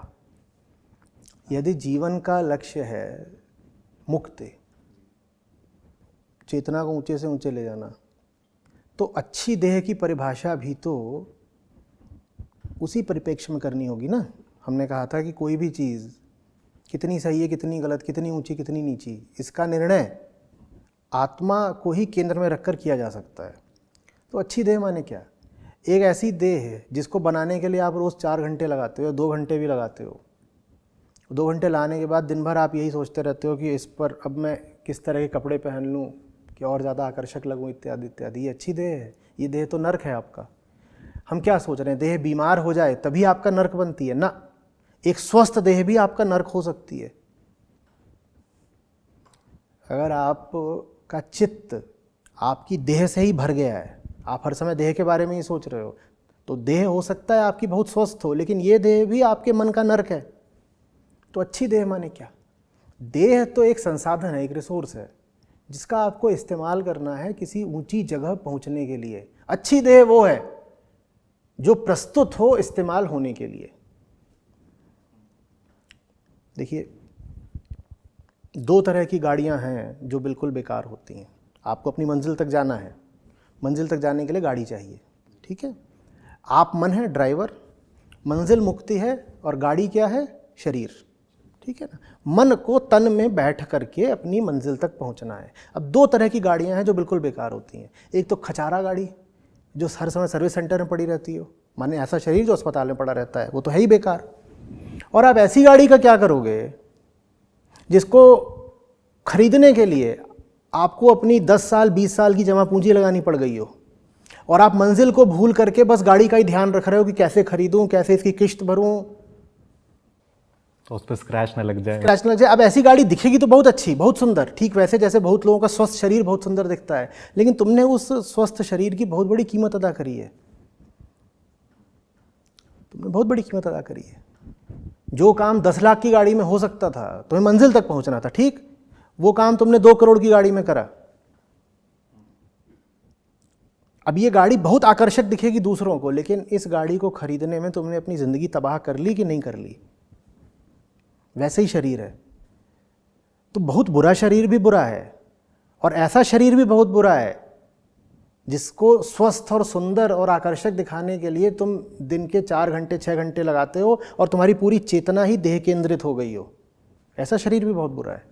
[SPEAKER 2] यदि जीवन का लक्ष्य है मुक्ति, चेतना को ऊंचे से ऊंचे ले जाना, तो अच्छी देह की परिभाषा भी तो उसी परिप्रेक्ष्य में करनी होगी ना। हमने कहा था कि कोई भी चीज़ कितनी सही है, कितनी गलत, कितनी ऊंची, कितनी नीची, इसका निर्णय आत्मा को ही केंद्र में रखकर किया जा सकता है। तो अच्छी देह माने क्या? एक ऐसी देह है जिसको बनाने के लिए आप रोज़ 4 घंटे लगाते हो, 2 घंटे भी लगाते हो। 2 घंटे लाने के बाद दिन भर आप यही सोचते रहते हो कि इस पर अब मैं किस तरह के कपड़े पहन लूँ कि और ज़्यादा आकर्षक लगूँ, इत्यादि इत्यादि। ये अच्छी देह है? ये देह तो नर्क है आपका। हम क्या सोच रहे हैं, देह बीमार हो जाए तभी आपका नर्क बनती है? ना, एक स्वस्थ देह भी आपका नर्क हो सकती है। अगर आपका चित्त आपकी देह से ही भर गया है, आप हर समय देह के बारे में ही सोच रहे हो, तो देह हो सकता है आपकी बहुत स्वस्थ हो, लेकिन ये देह भी आपके मन का नर्क है। तो अच्छी देह माने क्या? देह तो एक संसाधन है, एक रिसोर्स है, जिसका आपको इस्तेमाल करना है किसी ऊंची जगह पहुंचने के लिए। अच्छी देह वो है जो प्रस्तुत हो इस्तेमाल होने के लिए। देखिए, दो तरह की गाड़ियां हैं जो बिल्कुल बेकार होती हैं। आपको अपनी मंजिल तक जाना है, मंजिल तक जाने के लिए गाड़ी चाहिए, ठीक है। आप मन है ड्राइवर, मंजिल मुक्ति है, और गाड़ी क्या है? शरीर, ठीक है ना। मन को तन में बैठ करके अपनी मंजिल तक पहुंचना है। अब दो तरह की गाड़ियां हैं जो बिल्कुल बेकार होती हैं। एक तो खचारा गाड़ी जो हर समय सर्विस सेंटर में पड़ी रहती हो, माने ऐसा शरीर जो अस्पताल में पड़ा रहता है, वो तो है ही बेकार। और आप ऐसी गाड़ी का क्या करोगे जिसको खरीदने के लिए आपको अपनी 10 साल 20 साल की जमा पूंजी लगानी पड़ गई हो, और आप मंजिल को भूल करके बस गाड़ी का ही ध्यान रख रहे हो कि कैसे खरीदूं, कैसे इसकी किश्त भरूं,
[SPEAKER 1] तो उस पर स्क्रैच ना लग जाए।
[SPEAKER 2] स्क्रैच ना लग जाए। अब ऐसी गाड़ी दिखेगी तो बहुत अच्छी, बहुत सुंदर, ठीक वैसे जैसे बहुत लोगों का स्वस्थ शरीर बहुत सुंदर दिखता है, लेकिन तुमने उस स्वस्थ शरीर की बहुत बड़ी कीमत अदा करी है। तुमने बहुत बड़ी कीमत अदा करी है। जो काम 10 लाख की गाड़ी में हो सकता था, तुम्हें मंजिल तक पहुंचना था, ठीक, वो काम तुमने 2 करोड़ की गाड़ी में करा। अब ये गाड़ी बहुत आकर्षक दिखेगी दूसरों को, लेकिन इस गाड़ी को खरीदने में तुमने अपनी जिंदगी तबाह कर ली कि नहीं कर ली? वैसे ही शरीर है, तो बहुत बुरा शरीर भी बुरा है, और ऐसा शरीर भी बहुत बुरा है जिसको स्वस्थ और सुंदर और आकर्षक दिखाने के लिए तुम दिन के 4 घंटे 6 घंटे लगाते हो, और तुम्हारी पूरी चेतना ही देह केंद्रित हो गई हो। ऐसा शरीर भी बहुत बुरा है।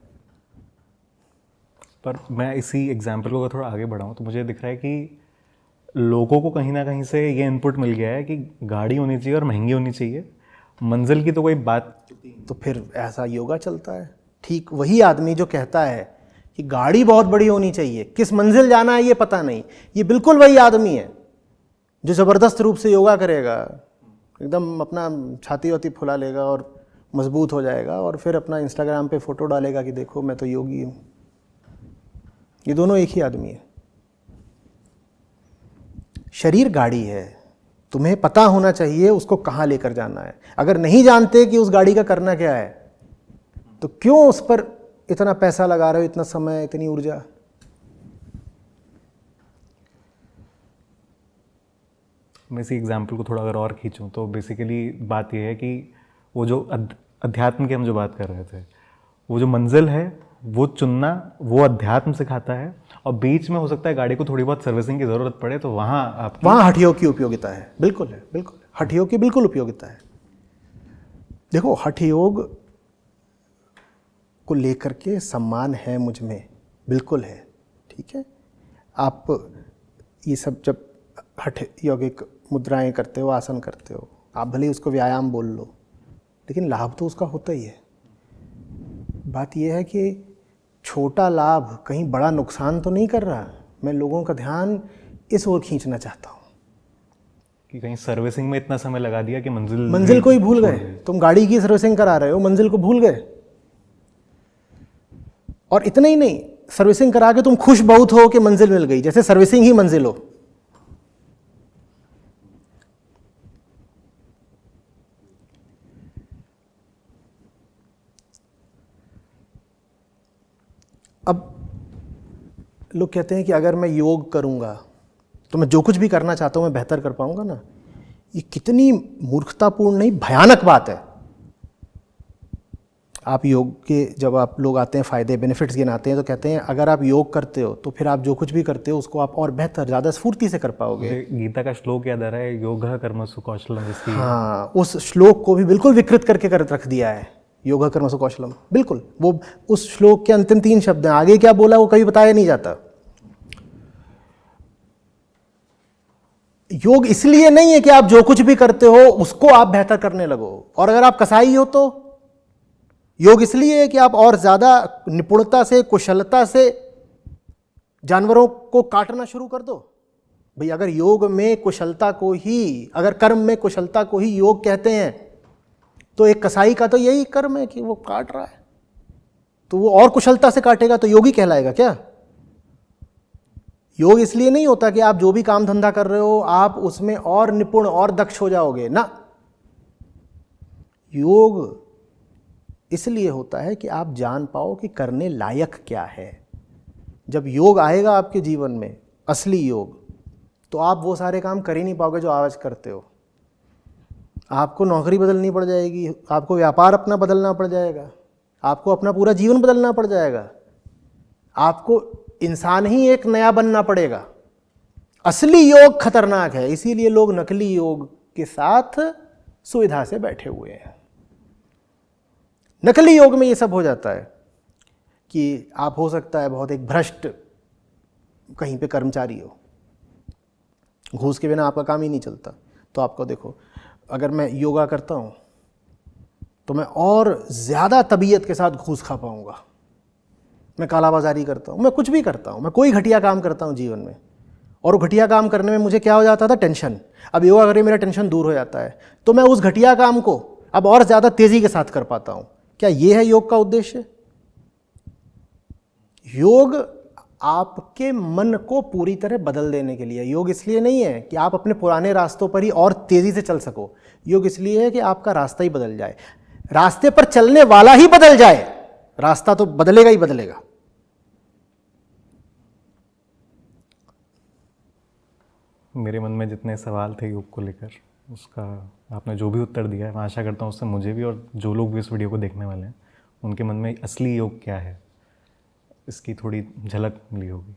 [SPEAKER 1] पर मैं इसी एग्जाम्पल को थोड़ा आगे बढ़ाऊँ तो मुझे दिख रहा है कि लोगों को कहीं ना कहीं से ये इनपुट मिल गया है कि गाड़ी होनी चाहिए और महंगी होनी चाहिए, मंजिल की तो कोई बात।
[SPEAKER 2] तो फिर ऐसा योगा चलता है। ठीक वही आदमी जो कहता है कि गाड़ी बहुत बड़ी होनी चाहिए, किस मंजिल जाना है ये पता नहीं, ये बिल्कुल वही आदमी है जो ज़बरदस्त रूप से योगा करेगा, एकदम अपना छाती वाती फुला लेगा और मजबूत हो जाएगा, और फिर अपना इंस्टाग्राम पे फोटो डालेगा कि देखो मैं तो योगी हूँ। ये दोनों एक ही आदमी है। शरीर गाड़ी है, तुम्हें पता होना चाहिए उसको कहाँ लेकर जाना है। अगर नहीं जानते कि उस गाड़ी का करना क्या है, तो क्यों उस पर इतना पैसा लगा रहे हो, इतना समय, इतनी ऊर्जा?
[SPEAKER 1] मैं इसी एग्जाम्पल को थोड़ा अगर और खींचूं तो बेसिकली बात यह है कि वो जो अध्यात्म की हम जो बात कर रहे थे, वो जो मंजिल है वो चुनना, वो अध्यात्म सिखाता है, और बीच में हो सकता है गाड़ी को थोड़ी बहुत सर्विसिंग की ज़रूरत पड़े, तो वहाँ
[SPEAKER 2] हठयोग की उपयोगिता है। बिल्कुल है, बिल्कुल हठयोग की बिल्कुल उपयोगिता है। देखो, हठयोग को लेकर के सम्मान है मुझ में, बिल्कुल है, ठीक है। आप ये सब जब हठ यौगिक मुद्राएं करते हो, आसन करते हो, आप भले ही उसको व्यायाम बोल लो, लेकिन लाभ तो उसका होता ही है। बात यह है कि छोटा लाभ कहीं बड़ा नुकसान तो नहीं कर रहा। मैं लोगों का ध्यान इस ओर खींचना चाहता हूँ
[SPEAKER 1] कि कहीं सर्विसिंग में इतना समय लगा दिया कि
[SPEAKER 2] मंजिल को ही भूल गए। तुम गाड़ी की सर्विसिंग करा रहे हो, मंजिल को भूल गए। और इतना ही नहीं, सर्विसिंग करा के तुम खुश बहुत हो कि मंजिल मिल गई, जैसे सर्विसिंग ही मंजिल हो। अब लोग कहते हैं कि अगर मैं योग करूंगा तो मैं जो कुछ भी करना चाहता हूं मैं बेहतर कर पाऊंगा ना। ये कितनी मूर्खतापूर्ण नहीं, भयानक बात है। आप योग के जब आप लोग आते हैं, फ़ायदे बेनिफिट्स गिनाते हैं, तो कहते हैं अगर आप योग करते हो तो फिर आप जो कुछ भी करते हो उसको आप और बेहतर, ज़्यादा स्फूर्ति से कर पाओगे।
[SPEAKER 1] गीता का श्लोक याद आ रहा है, योगा कर्मसु कौशलम।
[SPEAKER 2] हाँ, उस श्लोक को भी बिल्कुल विकृत करके रख दिया है, योगा कर्मसु कौशलम। बिल्कुल, वो उस श्लोक के अंतिम 3 शब्द हैं, आगे क्या बोला वो कभी बताया नहीं जाता। योग इसलिए नहीं है कि आप जो कुछ भी करते हो उसको आप बेहतर करने लगो, और अगर आप कसाई हो तो योग इसलिए है कि आप और ज्यादा निपुणता से, कुशलता से जानवरों को काटना शुरू कर दो। भाई, अगर योग में कुशलता को ही, अगर कर्म में कुशलता को ही योग कहते हैं, तो एक कसाई का तो यही कर्म है कि वो काट रहा है, तो वो और कुशलता से काटेगा तो योगी कहलाएगा क्या? योग इसलिए नहीं होता कि आप जो भी काम धंधा कर रहे हो आप उसमें और निपुण और दक्ष हो जाओगे ना। योग इसलिए होता है कि आप जान पाओ कि करने लायक क्या है। जब योग आएगा आपके जीवन में, असली योग, तो आप वो सारे काम कर ही नहीं पाओगे जो आज करते हो। आपको नौकरी बदलनी पड़ जाएगी, आपको व्यापार अपना बदलना पड़ जाएगा, आपको अपना पूरा जीवन बदलना पड़ जाएगा, आपको इंसान ही एक नया बनना पड़ेगा। असली योग खतरनाक है, इसीलिए लोग नकली योग के साथ सुविधा से बैठे हुए हैं। नकली योग में ये सब हो जाता है कि आप हो सकता है बहुत एक भ्रष्ट कहीं पे कर्मचारी हो, घूस के बिना आपका काम ही नहीं चलता। तो आपको देखो, अगर मैं योगा करता हूँ तो मैं और ज़्यादा तबीयत के साथ घूस खा पाऊँगा। मैं कालाबाजारी करता हूँ, मैं कुछ भी करता हूँ, मैं कोई घटिया काम करता हूँ जीवन में, और वो घटिया काम करने में मुझे क्या हो जाता था, टेंशन। अब योगा करके मेरा टेंशन दूर हो जाता है, तो मैं उस घटिया काम को अब और ज़्यादा तेज़ी के साथ कर पाता हूँ। क्या ये है योग का उद्देश्य? योग आपके मन को पूरी तरह बदल देने के लिए। योग इसलिए नहीं है कि आप अपने पुराने रास्तों पर ही और तेज़ी से चल सको। योग इसलिए है कि आपका रास्ता ही बदल जाए, रास्ते पर चलने वाला ही बदल जाए, रास्ता तो बदलेगा ही बदलेगा।
[SPEAKER 1] मेरे मन में जितने सवाल थे योग को लेकर, उसका आपने जो भी उत्तर दिया है, मैं आशा करता हूँ उससे मुझे भी और जो लोग भी इस वीडियो को देखने वाले हैं उनके मन में असली योग क्या है इसकी थोड़ी झलक मिली होगी।